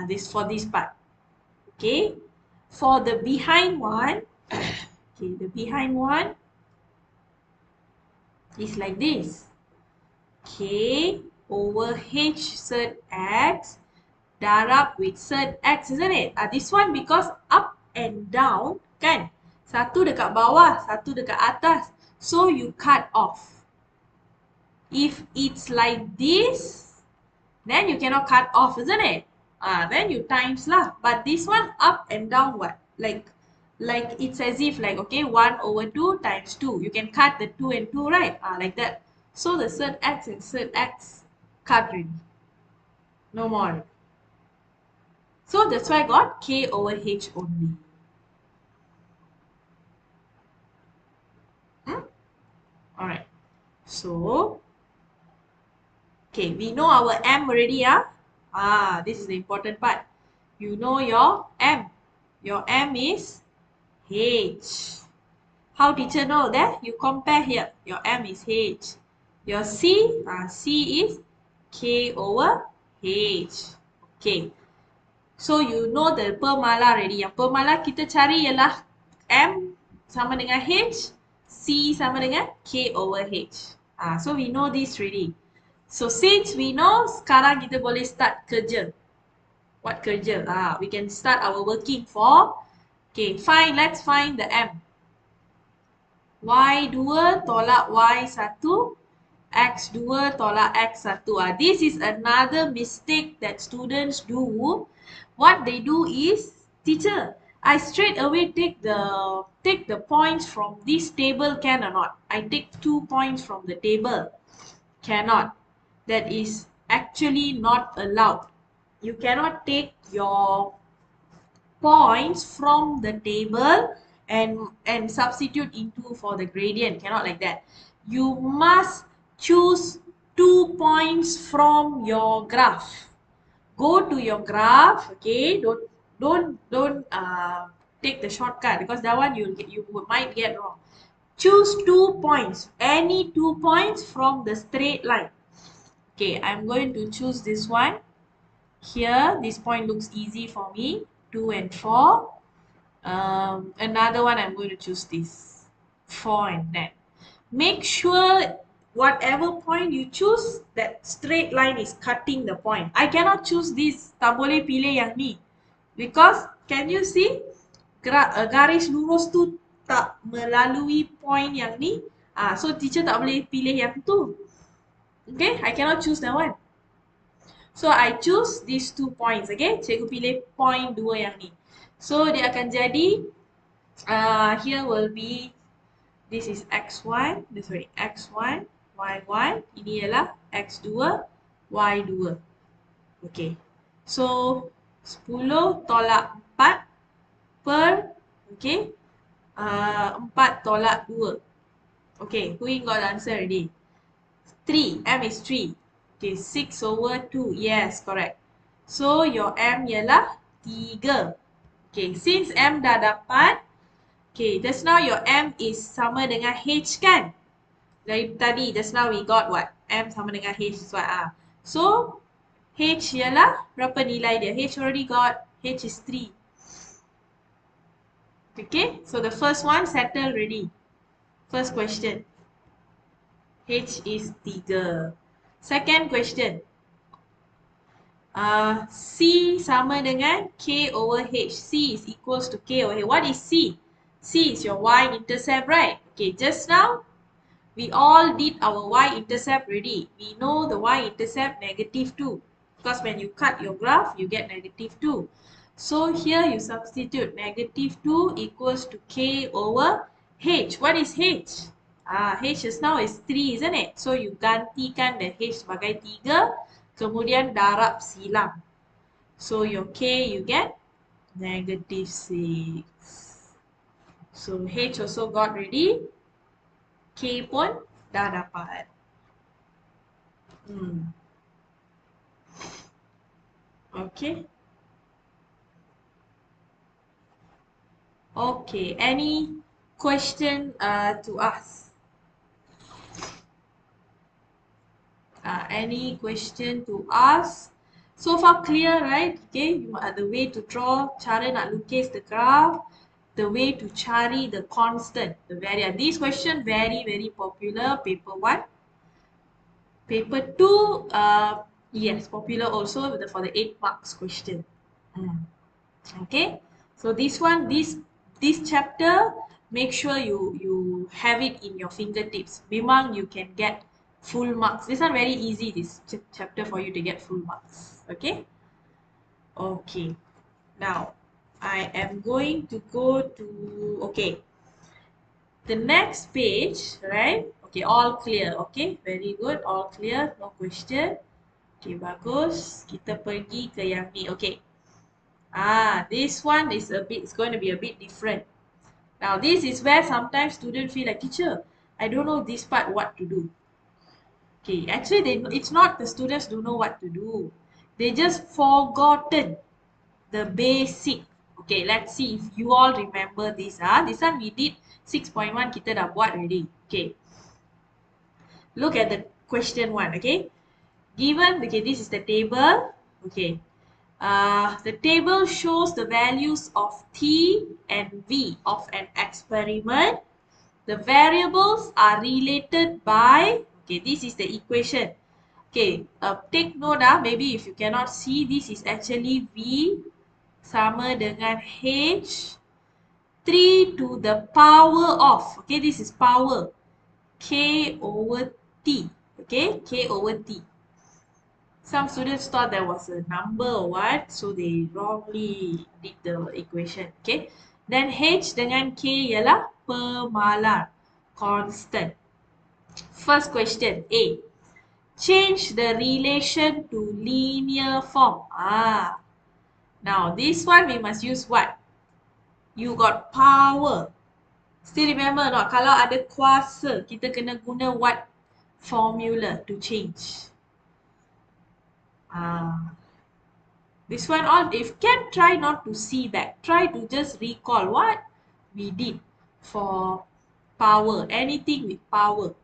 This for this part. Okay, for the behind one, okay, the behind one is like this. K over H third X darab with third X, isn't it? This one because up and down, kan? Satu dekat bawah, satu dekat atas. So you cut off. If it's like this, then you cannot cut off, isn't it? Then you times lah. But this one up and down what? Like it's as if like, okay, 1 over 2 times 2. You can cut the 2 and 2, right? Like that. So the third X and third X cut already. No more. So that's why I got K over H only. Alright. So, okay, we know our M already, this is the important part. You know your M. Your M is H. How teacher know that? You compare here. Your M is H. Your C, C is K over H. Okay. So you know the permala already. Yang permala kita cari ialah M sama dengan H, C sama dengan K over H. So we know this already. So since we know, sekarang kita boleh start kerja. What kerja? We can start our working for, okay, fine, let's find the M. Y2 tolak Y1, X2 tolak X1. This is another mistake that students do. What they do is, teacher, I straight away take the points from this table, can or not? I take 2 points from the table. Cannot. That is actually not allowed. You cannot take your points from the table and substitute into for the gradient. Cannot like that. You must choose 2 points from your graph. Go to your graph, okay? Don't take the shortcut, because that one you might get wrong. Choose 2 points, any 2 points from the straight line. Okay, I'm going to choose this one. Here, this point looks easy for me. 2 and 4. Another one, I'm going to choose this. 4 and 10. Make sure whatever point you choose, that straight line is cutting the point. I cannot choose this. Tak boleh pilih yang ni. Because, can you see? Garis lurus tu tak melalui point yang ni. So, teacher tak boleh pilih yang tu. Okay, I cannot choose that one. So, I choose these 2 points. Okay, cikgu pilih point 2 yang ni. So, dia akan jadi, here will be, this is x1, x1, y1. Ini ialah x2, y2. Okay. So, 10 tolak 4 per, okay, 4 tolak 2. Okay, who got the answer already? 3, M is 3. Okay, 6 over 2. Yes, correct. So, your M ialah 3. Okay, since M dah dapat, okay, just now your M is sama dengan H kan? Dari tadi, just now we got what? M sama dengan H. So, H ialah berapa nilai dia? H already got. H is 3. Okay, so the first one settled already. First question. H is 3. Second question. C sama dengan K over H. C is equals to K over H. What is C? C is your y-intercept, right? Okay, just now, we all did our y-intercept already. We know the y-intercept -2. Because when you cut your graph, you get -2. So here you substitute -2 equals to K over H. What is H? H just now is 3, isn't it? So you gantikan the H sebagai 3, kemudian darab silang. So your K you get -6. So H also got ready. K pun dah dapat. Okay. Okay, any question to ask? Any question to ask? So far clear, right? Okay, the way to draw, cara nak lukis the graph, the way to cari the constant, the variable. This question very, very popular, paper 1. Paper 2, yes, popular also for the 8 marks question. Okay, so this one, this chapter, make sure you have it in your fingertips. Memang you can get full marks. This one very easy, this chapter for you to get full marks. Okay. Okay. Now, I am going to go to, okay, the next page, right? Okay, all clear. Okay, very good. All clear, no question. Okay, bagus. Kita pergi ke yang ni. Okay. This one is it's going to be a bit different. Now, this is where sometimes students feel like, teacher, I don't know this part what to do. Okay, actually, it's not the students don't know what to do. They just forgotten the basic. Okay, let's see if you all remember this. This one we did 6.1, kita dah buat already. Okay. Look at the question 1, okay. Given, okay, this is the table. Okay. The table shows the values of T and V of an experiment. The variables are related by, okay, this is the equation. Okay, take note, maybe if you cannot see, this is actually V sama dengan H. 3 to the power of, okay, this is power, K over T, okay, K over T. Some students thought there was a number or what, so they wrongly did the equation, okay. Then H dengan K ialah pemalar, constant. First question, A. Change the relation to linear form. Now this one we must use what? You got power. Still remember not? Kalau ada kuasa, kita kena guna what formula to change? This one all, if can, try not to see back. Try to just recall what we did for power. Anything with power.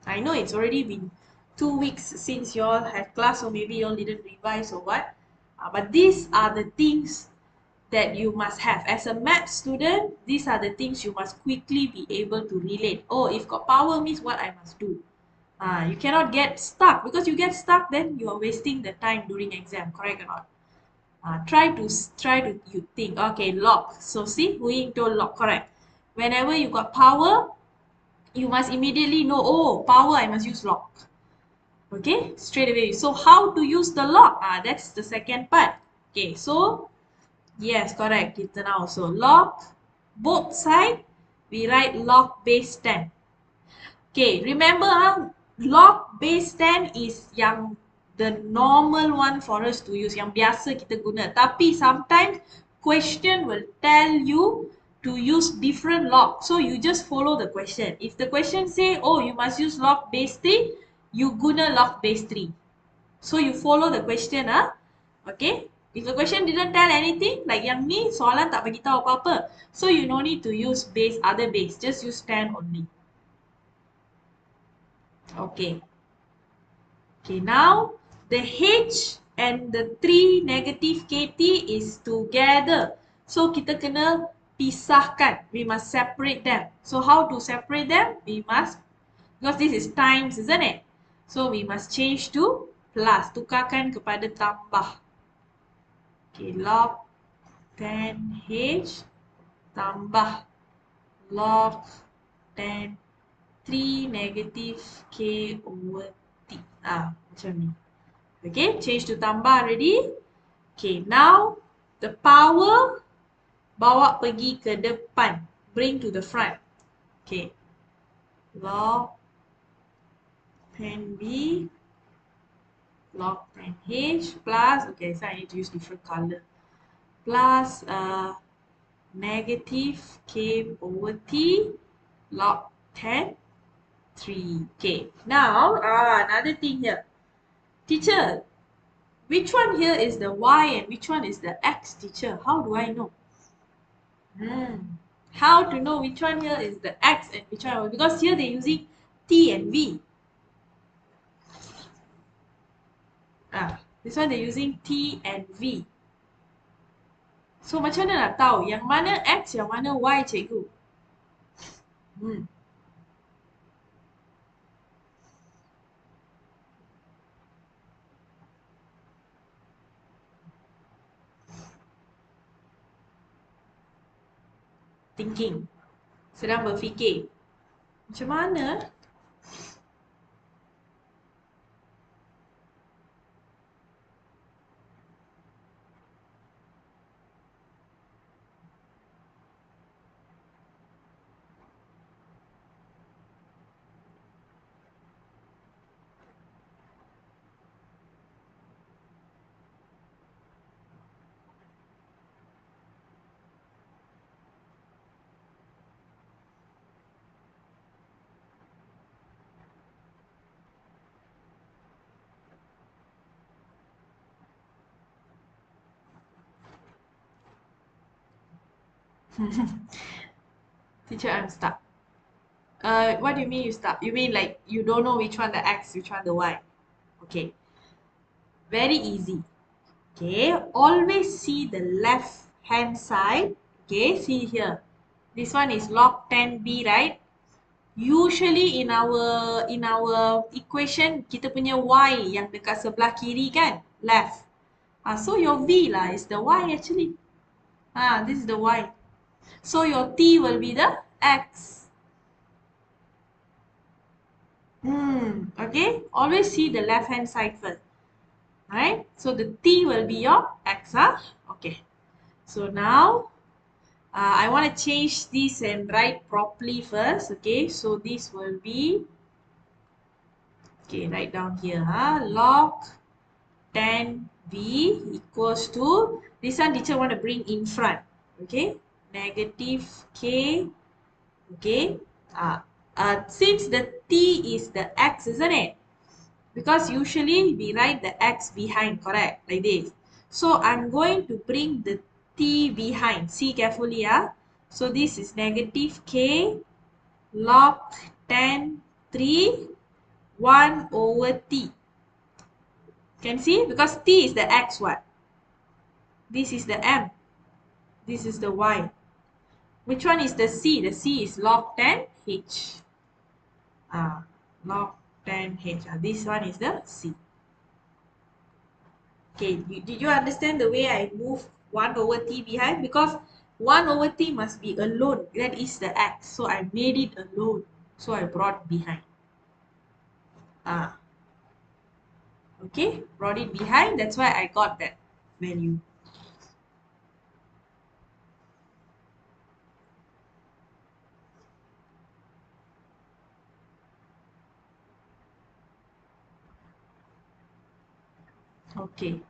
I know it's already been 2 weeks since you all had class, or maybe you all didn't revise or what. But these are the things that you must have. As a math student, these are the things you must quickly be able to relate. Oh, if got power means what I must do. You cannot get stuck, because you get stuck, then you are wasting the time during exam, correct or not? Try to you think. Okay, log. So see, we told log, correct. Whenever you got power, you must immediately know, oh, power, I must use log. Okay, straight away. So how to use the log? That's the second part. Okay, so yes, correct. Kita now also log both side, we write log base 10. Okay, remember log base 10 is yang the normal one for us to use, yang biasa kita guna. Tapi sometimes question will tell you to use different log. So you just follow the question. If the question say, oh, you must use log base 3, you guna log base 3. So you follow the question, okay? If the question didn't tell anything, like yang ni soalan tak bagi tahu apa-apa, so you no need to use base, other base, just use 10 only. Okay. Okay, now the H and the 3 negative KT is together. So kita kena pisahkan. We must separate them. So how to separate them? We must, because this is times, isn't it? So we must change to plus. Tukarkan kepada tambah. Okay, log 10H tambah log 10 3 negative K over T. Macam ni. Okay, change to tambah already. Okay, now the power bawa pergi ke depan. Bring to the front. Okay. Log 10B log 10H plus, okay, so I need to use different color, plus negative K over T log 10 3. Okay, now another thing here. Teacher, which one here is the Y and which one is the X, teacher? How do I know? How to know which one here is the X and which one? Because here they're using T and V. This one they're using T and V. So macam mana nak tahu yang mana X, yang mana Y, cikgu? Thinking. Sedang berfikir. Macam mana? Teacher, I'm stuck. What do you mean you stuck? You mean like you don't know which one the X, which one the Y? Okay. Very easy. Okay, always see the left hand side. Okay, see here. This one is log 10B, right? Usually in our equation, kita punya Y yang dekat sebelah kiri kan? Left. So your V lah is the Y actually. This is the y. So your t will be the x. Okay, always see the left hand side first. Right? So the t will be your x. Okay. So now I want to change this and write properly first. Okay, so this will be, okay, write down here. Log 10v equals to, this one teacher want to bring in front. Okay, negative k. Okay, since the t is the x, isn't it? Because usually we write the x behind, correct? Like this. So I'm going to bring the t behind. See carefully. So this is negative k log 10 3 1 over t. Can see? Because t is the x what? This is the m. This is the y. Which one is the c? The c is log 10 h. Log 10 h. This one is the c. Okay, did you understand the way I move 1 over t behind? Because 1 over t must be alone. That is the x. So I made it alone. So I brought behind. Okay, brought it behind. That's why I got that value. Okay.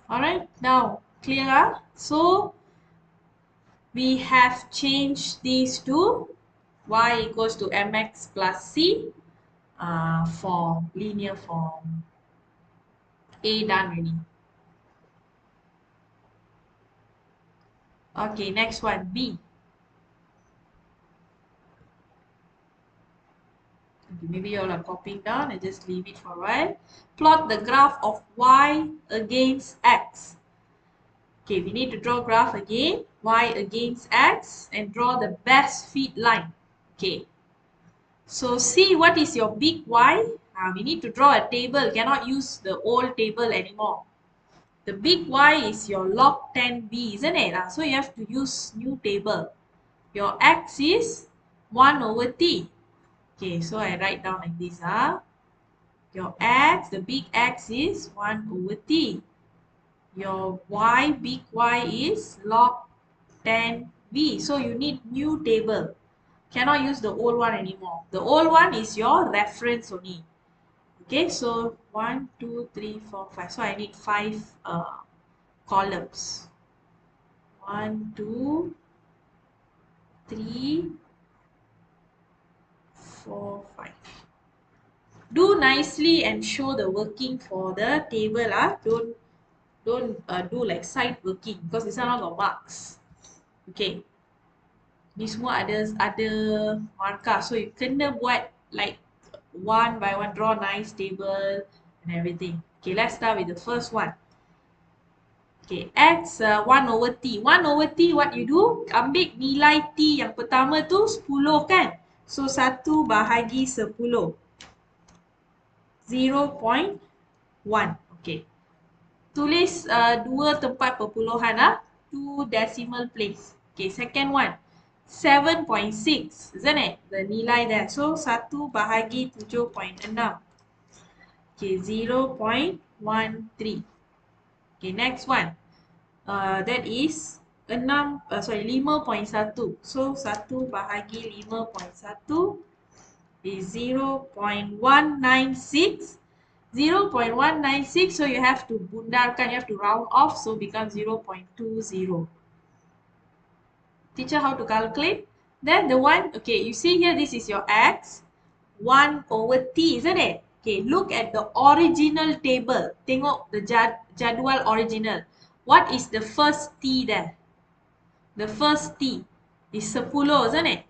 Alright, now clear? So we have changed these to y equals to mx plus c form, linear form. A done already. Okay, next one, B. Okay, maybe you all are copying down and just leave it for a while. Plot the graph of y against x. Okay, we need to draw graph again, y against x, and draw the best fit line. Okay, so see what is your big Y. We need to draw a table, cannot use the old table anymore. The big Y is your log 10b, isn't it? So you have to use new table. Your x is 1 over t. Okay, so I write down like this. Your x, the big X is 1 over t. Your y, big Y is log 10b. So you need new table. Cannot use the old one anymore. The old one is your reference only. Okay, so 1, 2, 3, 4, 5. So I need 5 columns. 1, 2, 3, 4, 5. Do nicely and show the working for the table. Don't do like side working because this one all got marks. Okay. Ni semua ada markah. So you kena buat like one by one, draw nice table and everything. Okay, let's start with the first one. Okay, x 1 over t. 1 over t, what you do? Ambil nilai t yang pertama tu 10 kan? So 1 bahagi 10. 0.1. Okay. Tulis 2 tempat perpuluhan 2 decimal place. Okay, second one. 7.6, isn't it? The nilai there. So 1 bahagi 7.6. Okay, 0.13. Okay, next one. That is 5.1. So 1 bahagi 5.1 is 0.196. 0.196, so you have to bundarkan, you have to round off, so becomes 0.20. Teacher, how to calculate? Then the one, okay, you see here, this is your x, 1 over t, isn't it? Okay, look at the original table. Tengok the jadual original. What is the first t there? The first t is 10, isn't it?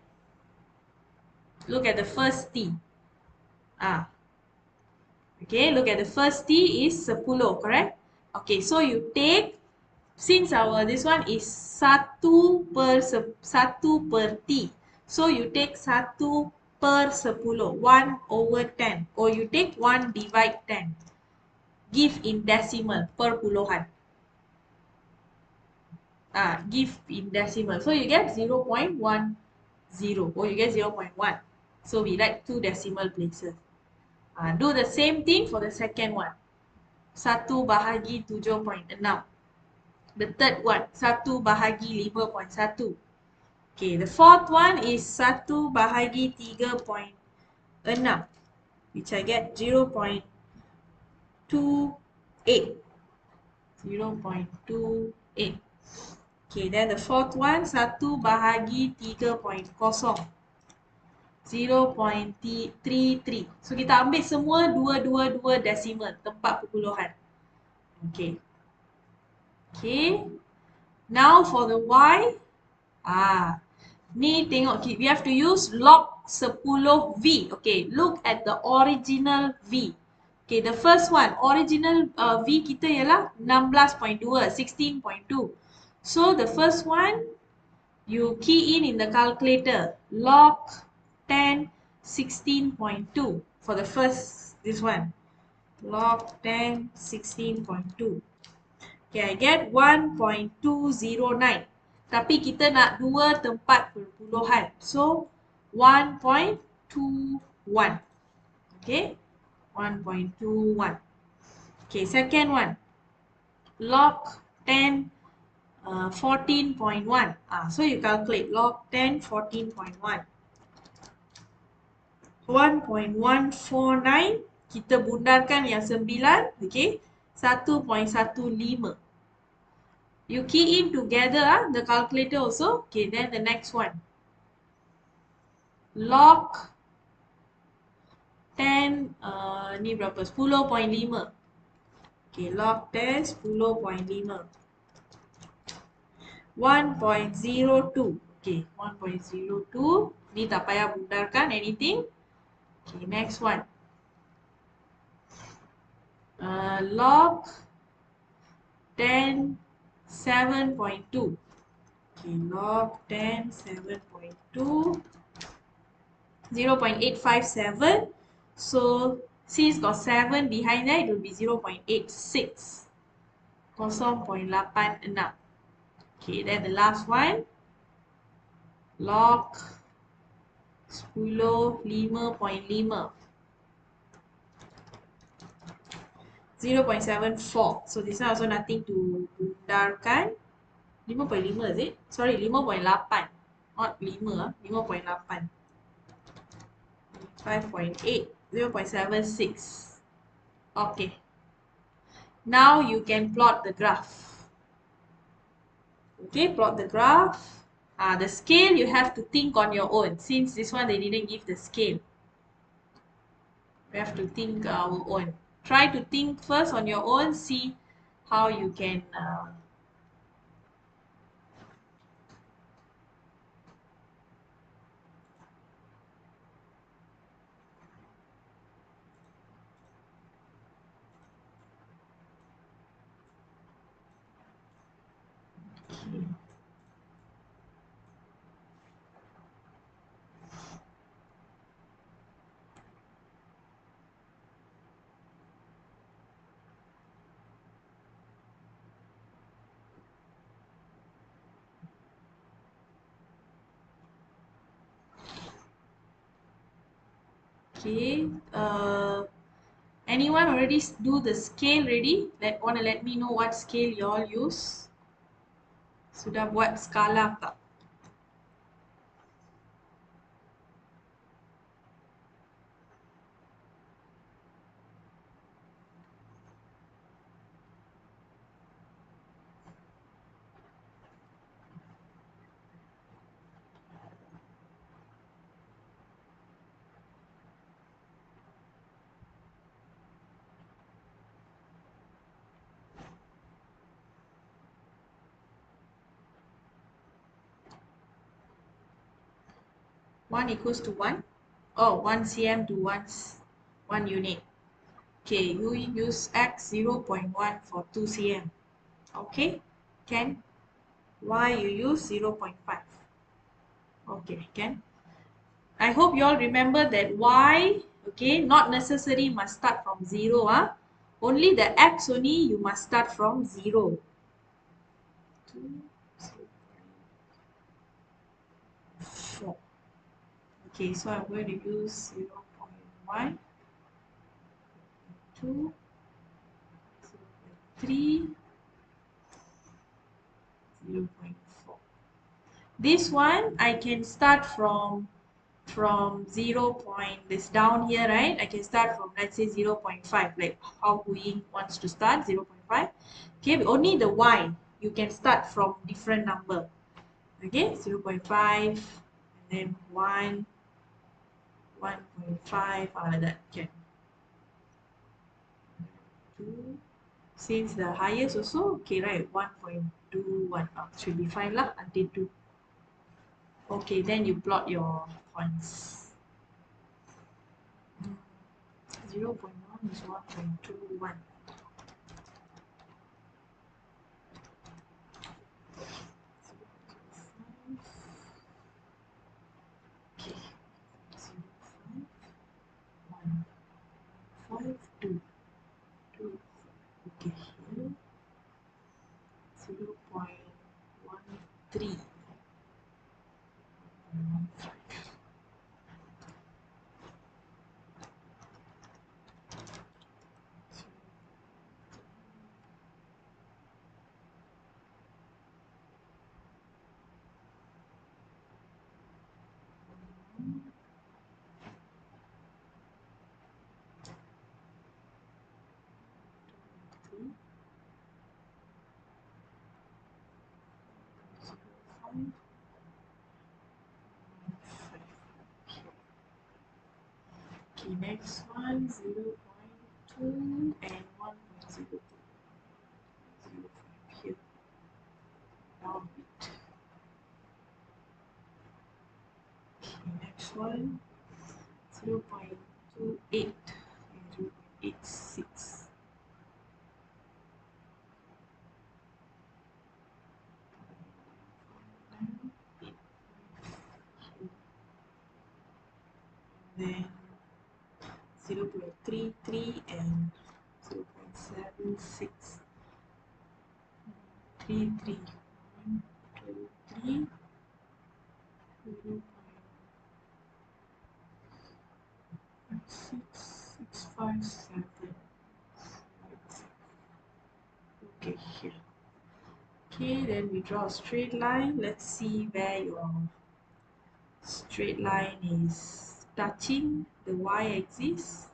Look at the first t. Okay, look at the first t is 10, correct? Okay, so you take, since this one is 1 per t. So you take 1 per 10, 1 over 10. Or you take 1 divide 10. give in decimal per puluhan. Give in decimal. So you get 0.10 or you get 0.1. So we write two decimal places. Do the same thing for the second one. 1 bahagi 7.6. The third one, 1 bahagi 5.1. Okay, the fourth one is 1 bahagi 3.6, which I get 0.28. 0.28. Okay, then the fourth one, 1 bahagi 3.0. 0.33. So kita ambil semua 2 decimal, tempat perpuluhan. Okay. Okay. Now for the Y. Ni tengok, we have to use log 10V. Okay, look at the original V. Okay, the first one, original V kita ialah 16.2, 16.2. So the first one, you key in the calculator, log 10, 16.2 for the first, this one, log 10, 16.2. Okay, I get 1.209. Tapi kita nak dua tempat perpuluhan. So, 1.21. Okay, 1.21. Okay, second one. Log 10, 14.1. So, you calculate log 10, 14.1. 1.149. Kita bundarkan yang 9. Okay, 1.15. You key in together the calculator also. Okay, then the next one. Log 10, ni berapa? 10.5. Okay, log 10, 10.5. 1.02. Okay, 1.02. Ni tak payah bundarkan anything. Okay, next one. Log 10, 7.2. Okay, log 10, 7.2. 0.857. So, since got 7 behind there, it will be 0.86. 0.86. Okay, then the last one. Log 10, 5.5. 0.74. So, this one also nothing to bundarkan. 5.5 is it? Sorry, 5.8. Not 5, 5.8. 5.8, 0.76. Okay. Now you can plot the graph. Okay, plot the graph. The scale you have to think on your own. Since this one they didn't give the scale. You have to think our own. Try to think first on your own. See how you can okay. Anyone already do the scale ready? Wanna let me know what scale you all use? Sudah buat skala tak? One equals to 1? Oh, 1 cm to 1 unit. Okay, you use x 0.1 for 2 cm. Okay, can? Y you use 0.5. Okay, can? I hope you all remember that Y, okay, not necessary must start from 0. Only the x only you must start from 0. 2, 4. Okay, so I'm going to use 0.1, 2, 3, 0.4. This one I can start from 0 point this down here, right? I can start from, let's say, 0.5, like how Hui wants to start 0.5. Okay, only the y you can start from different number. Okay, 0.5 and then 1, 1.5, like that. Okay, 2. Since the highest also, okay, right? 1.21 should be fine lah until 2. Okay, then you plot your points. 0.1 is 1.21. Okay, 5, 2, 2. Okay, here 0.13. Okay, next one 0.2 and 1.02. 0.5 here. Down a bit. Okay, next one 0.28 and 0.86. Then 0.33 and 0.76. 3, 3, 1, 2, 3, 0.6657. Okay, here. Okay, then we draw a straight line. Let's see where your straight line is touching the y-axis.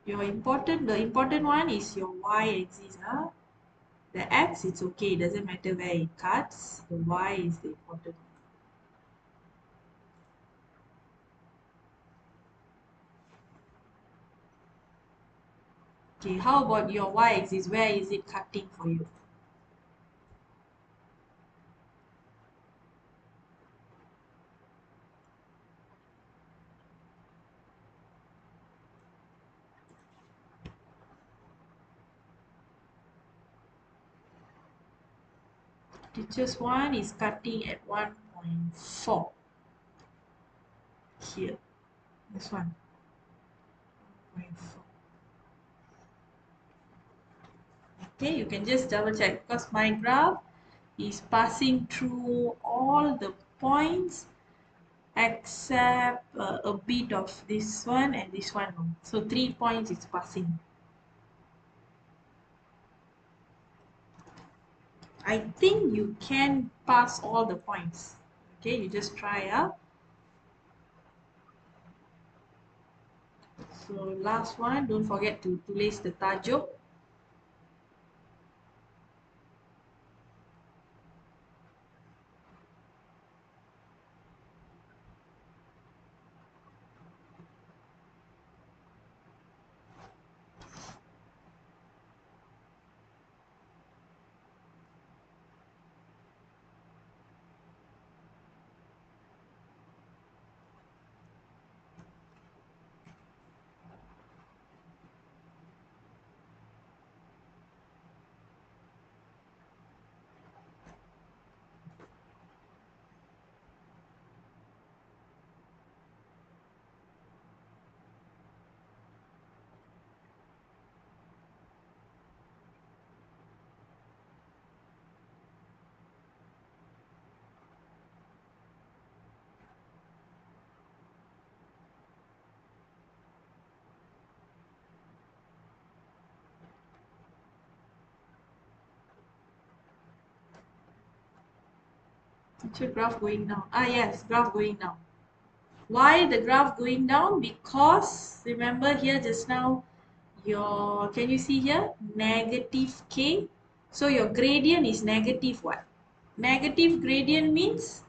The important one is your y-axis. The x, it's okay, it doesn't matter where it cuts. The y is the important one. Okay, how about your y-axis? Where is it cutting for you? Teacher's one is cutting at 1.4. Here, this one, 1.4. Okay, you can just double check because my graph is passing through all the points except a bit of this one and this one. So 3 points is passing. I think you can pass all the points. Okay, you just try out. So last one, don't forget to place the tajuk. Teacher, graph going down. Ah, yes, graph going down. Why the graph going down? Because remember here just now, can you see here? Negative k. So your gradient is negative what? Negative gradient means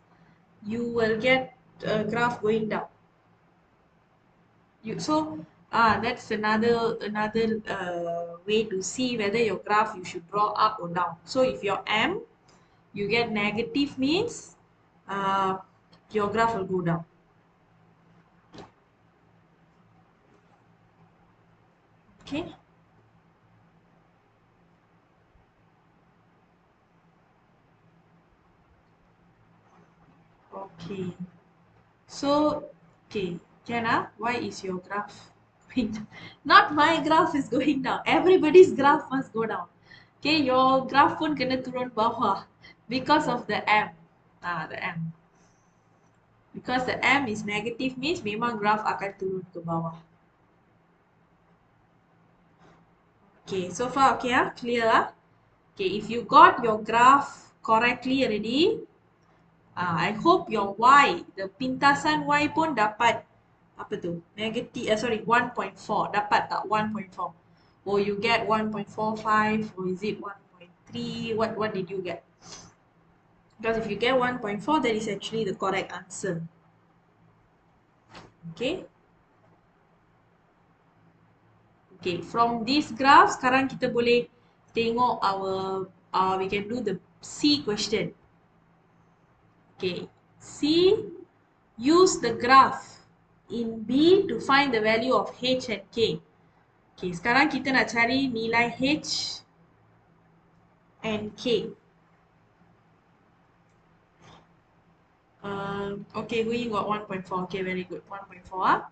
you will get a graph going down. That's another way to see whether your graph you should draw up or down. So if your m you get negative means uh, your graph will go down. Okay. Okay. So, okay, Jana, why is your graph going down? Not my graph is going down. Everybody's graph must go down. Okay, your graph pun kena turun bawah because of the M. The M. Because the M is negative means memang graph akan turun ke bawah. Okay, so far okay clear Okay, if you got your graph correctly already, I hope your Y, the pintasan Y pun dapat apa tu? Negative, sorry, 1.4. Dapat tak 1.4? Or you get 1.45 or is it 1.3? What did you get? Because if you get 1.4, that is actually the correct answer. Okay? Okay, from this graph, sekarang kita boleh tengok we can do the C question. Okay, C, use the graph in B to find the value of H and K. Okay, sekarang kita nak cari nilai H and K. Okay, we got 1.4. Okay, very good. 1.4.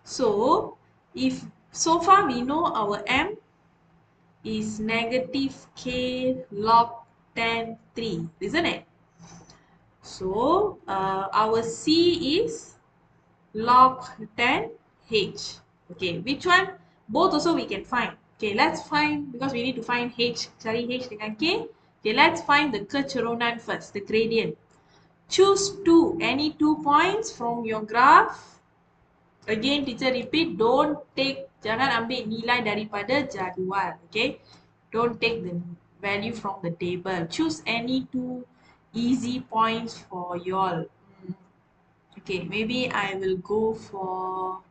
So, if so far we know our M is negative K log 10 3, isn't it? So, our C is log 10 H. Okay, which one? Both also we can find. Okay, let's find, because we need to find H, cari H dengan K. Okay, let's find the kecerunan first, the gradient. Choose any 2 points from your graph. Again, teacher repeat, jangan ambil nilai daripada jadual, okay? Don't take the value from the table. Choose any 2 easy points for y'all. Okay, maybe I will go for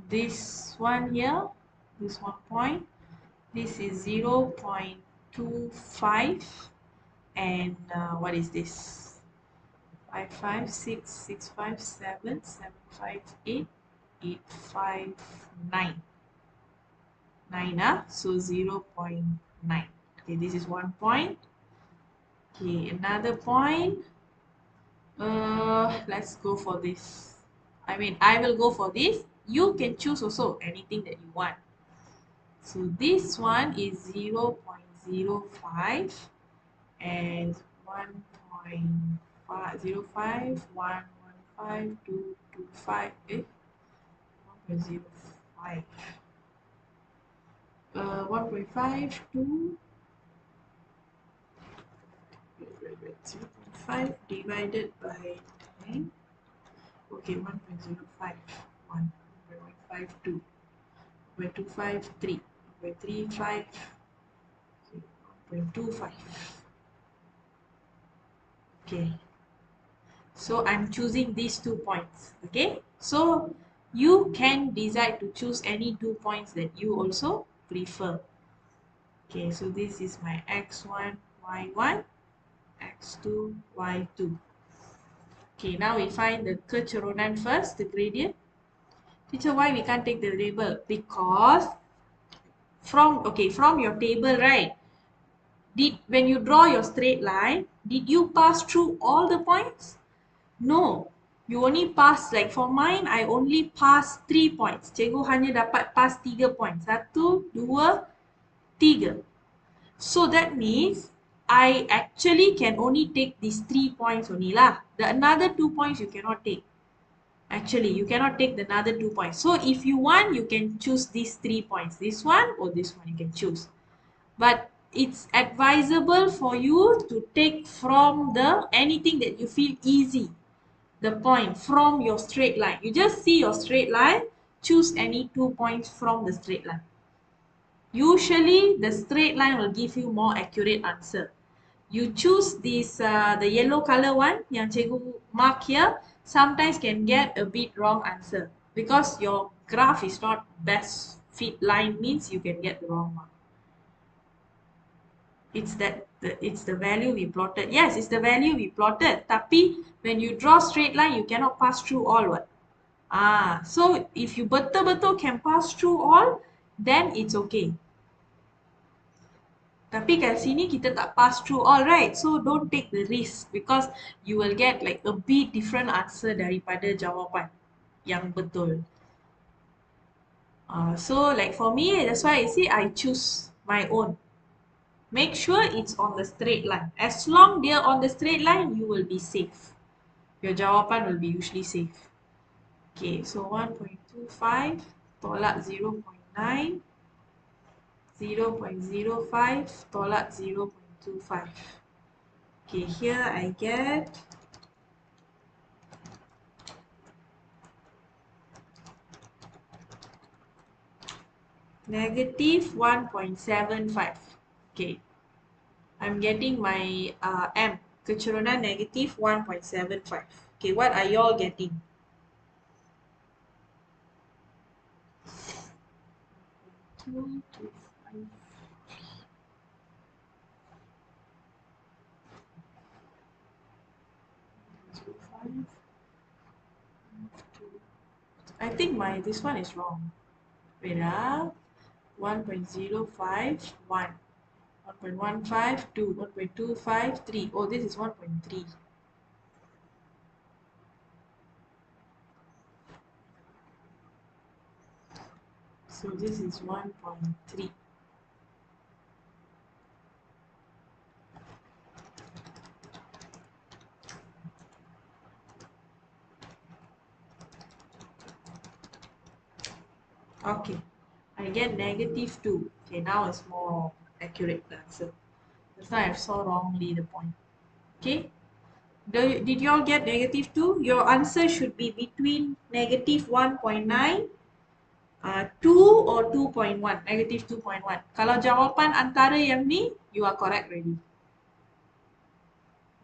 this one here, this 1 point. This is 0.25 and what is this? 5, 5, 6, 6, 5, 7, 7, 5, 8, 8, 5, 9. 9, so 0.9. Okay, this is 1 point. Okay, another point. Let's go for this. I will go for this. You can choose also anything that you want. So this one is 0.05 and 1.505, 115, 225, 1.05. 1.5 to 0.5 divided by 10. Okay, 1.05, 1.52, 1.253, 1.35, 1.25. Okay, so I'm choosing these 2 points. Okay, so you can decide to choose any 2 points that you also prefer. Okay, so this is my x1, y1, x2, y2. Okay, now we find the kecerunan first, the gradient. Teacher, why we can't take the label? Because from your table, right? When you draw your straight line, did you pass through all the points? No. You only pass, like for mine, I only pass 3 points. Cikgu hanya dapat pass 3 points. 1, 2, 3. So that means I actually can only take these 3 points only lah. The another 2 points you cannot take. Actually, you cannot take the another 2 points. So if you want, you can choose these 3 points. This one or this one you can choose. But it's advisable for you to take from the anything that you feel easy, the point from your straight line. You just see your straight line, choose any 2 points from the straight line. Usually the straight line will give you more accurate answer. You choose this the yellow color one yang cikgu mark here, sometimes can get a bit wrong answer because your graph is not best fit line, means you can get the wrong one. It's the value we plotted. Yes, it's the value we plotted. Tapi when you draw straight line, you cannot pass through all what. So if you betul-betul can pass through all, then it's okay. Tapi kat sini kita tak pass through all, right? So don't take the risk because you will get like a bit different answer daripada jawapan yang betul. So like for me, that's why I say I choose my own. Make sure it's on the straight line. As long they're on the straight line, you will be safe. Your jawapan will be usually safe. Okay, so 1.25 tolak 0.9, 0.05 tolak 0.25. Okay, here I get negative 1.75. Okay, I'm getting my M, kecerunan negative 1.75. Okay, what are y'all getting? 2 to 5. I think this one is wrong. Wait, 1.05, 1. 1.15, 2. 1.25, 3. Oh, this is 1.3. So this is 1.3. Okay, I get negative 2. Okay, now it's more accurate answer. That's why I saw wrongly the point. Okay, did you all get negative 2? Your answer should be between negative 1.9, 2 or 2.1, negative 2.1. Kalau jawapan antara yang ni, you are correct already.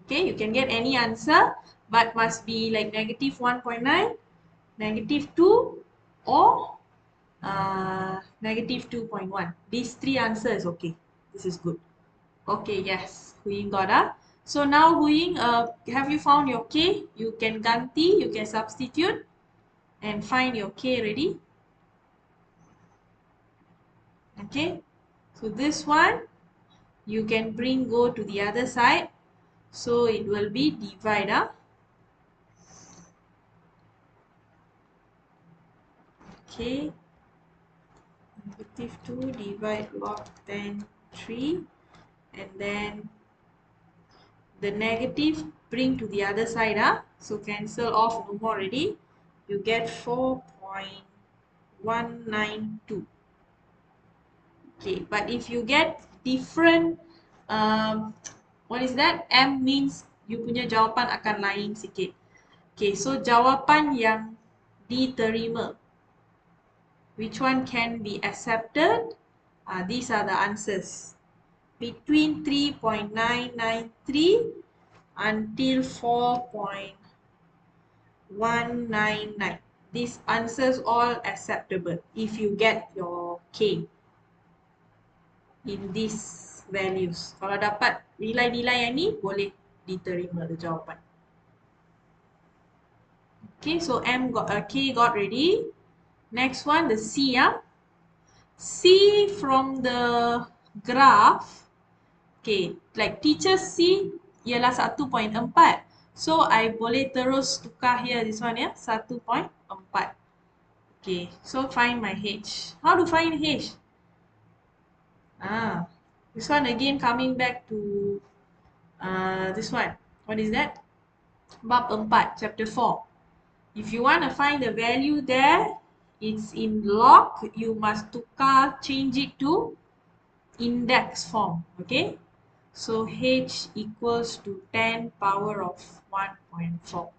Okay, you can get any answer, but must be like negative 1.9, negative 2, or negative 2.1. These three answers, okay. This is good. Okay, yes, Huying got. So now Huying, have you found your K? You can ganti, you can substitute and find your K ready. Okay, so this one you can go to the other side. So it will be divide. Okay, negative 2 divide log 10 3, and then the negative bring to the other side. So cancel off, no more already. You get 4.192. Okay, but if you get different, what is that? M means you punya jawapan akan lain sikit. Okay, so jawapan yang diterima, which one can be accepted? These are the answers. Between 3.993 until 4.199. These answers all acceptable if you get your K in these values. Kalau dapat nilai-nilai yang ni, boleh diterima the jawapan. Okay, so K got ready. Next one, the C. C from the graph. Okay, like teacher C ialah 1.4. So I boleh terus tukar here this one 1.4. Okay, so find my H. How to find H? This one again coming back to this one. What is that? Bab 4, chapter 4. If you want to find the value there, it's in log. You must tukar, change it to index form, okay? So h equals to 10 power of 1.4.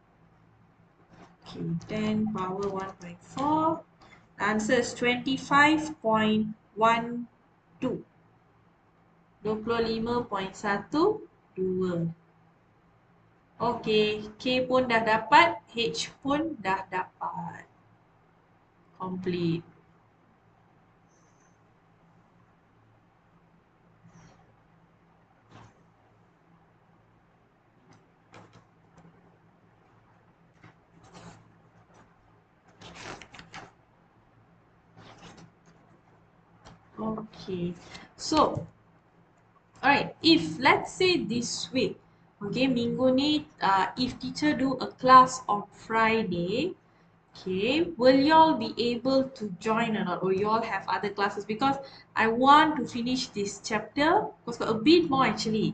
Okay, 10 power 1.4. Answer is 25.12. 25.12. Okay, K pun dah dapat, H pun dah dapat. Complete. Okay, so alright, if let's say this week, okay, minggu ni, if teacher do a class on Friday, okay, will y'all be able to join or not? Or y'all have other classes? Because I want to finish this chapter, because got a bit more actually.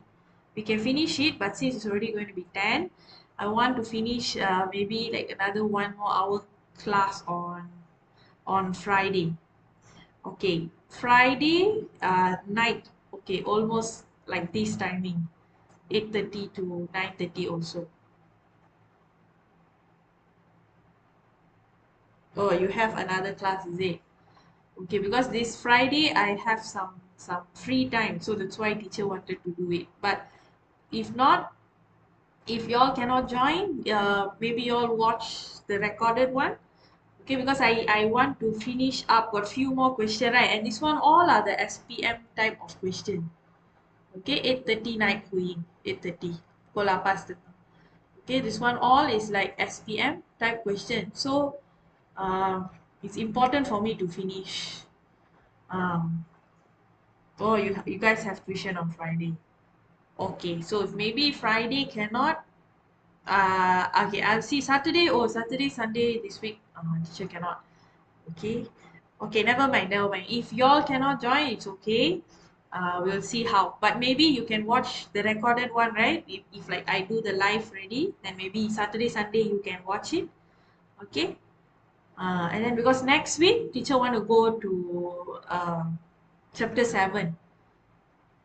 We can finish it, but since it's already going to be 10, I want to finish maybe like another 1 more hour class on Friday. Okay, Friday night. Okay, almost like this timing, 8:30 to 9:30 also. Oh, you have another class, is it? Okay, because this Friday I have some free time, so that's why teacher wanted to do it. But if not, if y'all cannot join, maybe y'all watch the recorded one. Okay, because I want to finish up. Got few more question, right? And this one all are the SPM type of question. Okay, 8:30 night going, 8:30. Pukul 8 petang. Okay, this one all is like SPM type question. So it's important for me to finish. Um, oh, you guys have tuition on Friday. Okay, so if maybe Friday cannot, okay, I'll see Saturday. Oh, Saturday, Sunday this week, teacher cannot. Okay, okay, never mind, never mind. If y'all cannot join, it's okay. We'll see how. But maybe you can watch the recorded one, right? If like I do the live ready, then maybe Saturday, Sunday you can watch it. Okay. And then because next week teacher want to go to chapter 7,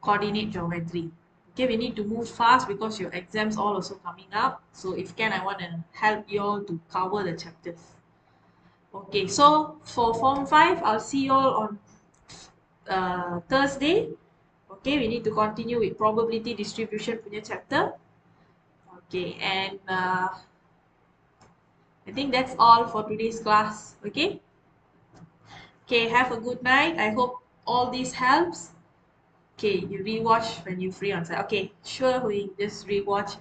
coordinate geometry. Okay, we need to move fast because your exams all also coming up. So if can, I want to help you all to cover the chapters. Okay, so for Form 5, I'll see you all on Thursday. Okay, we need to continue with probability distribution punya chapter. Okay, and I think that's all for today's class. Okay. Okay, have a good night. I hope all this helps. Okay, you rewatch when you're free on Saturday. Okay, sure, we just rewatch.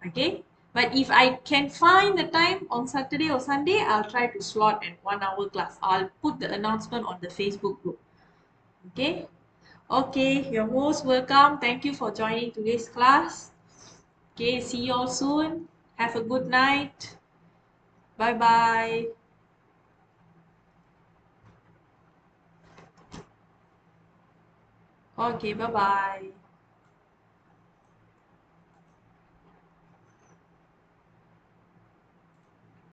Okay, but if I can find the time on Saturday or Sunday, I'll try to slot an 1 hour class. I'll put the announcement on the Facebook group. Okay, okay, you're most welcome. Thank you for joining today's class. Okay, see you all soon. Have a good night. Bye bye. Okay, bye bye.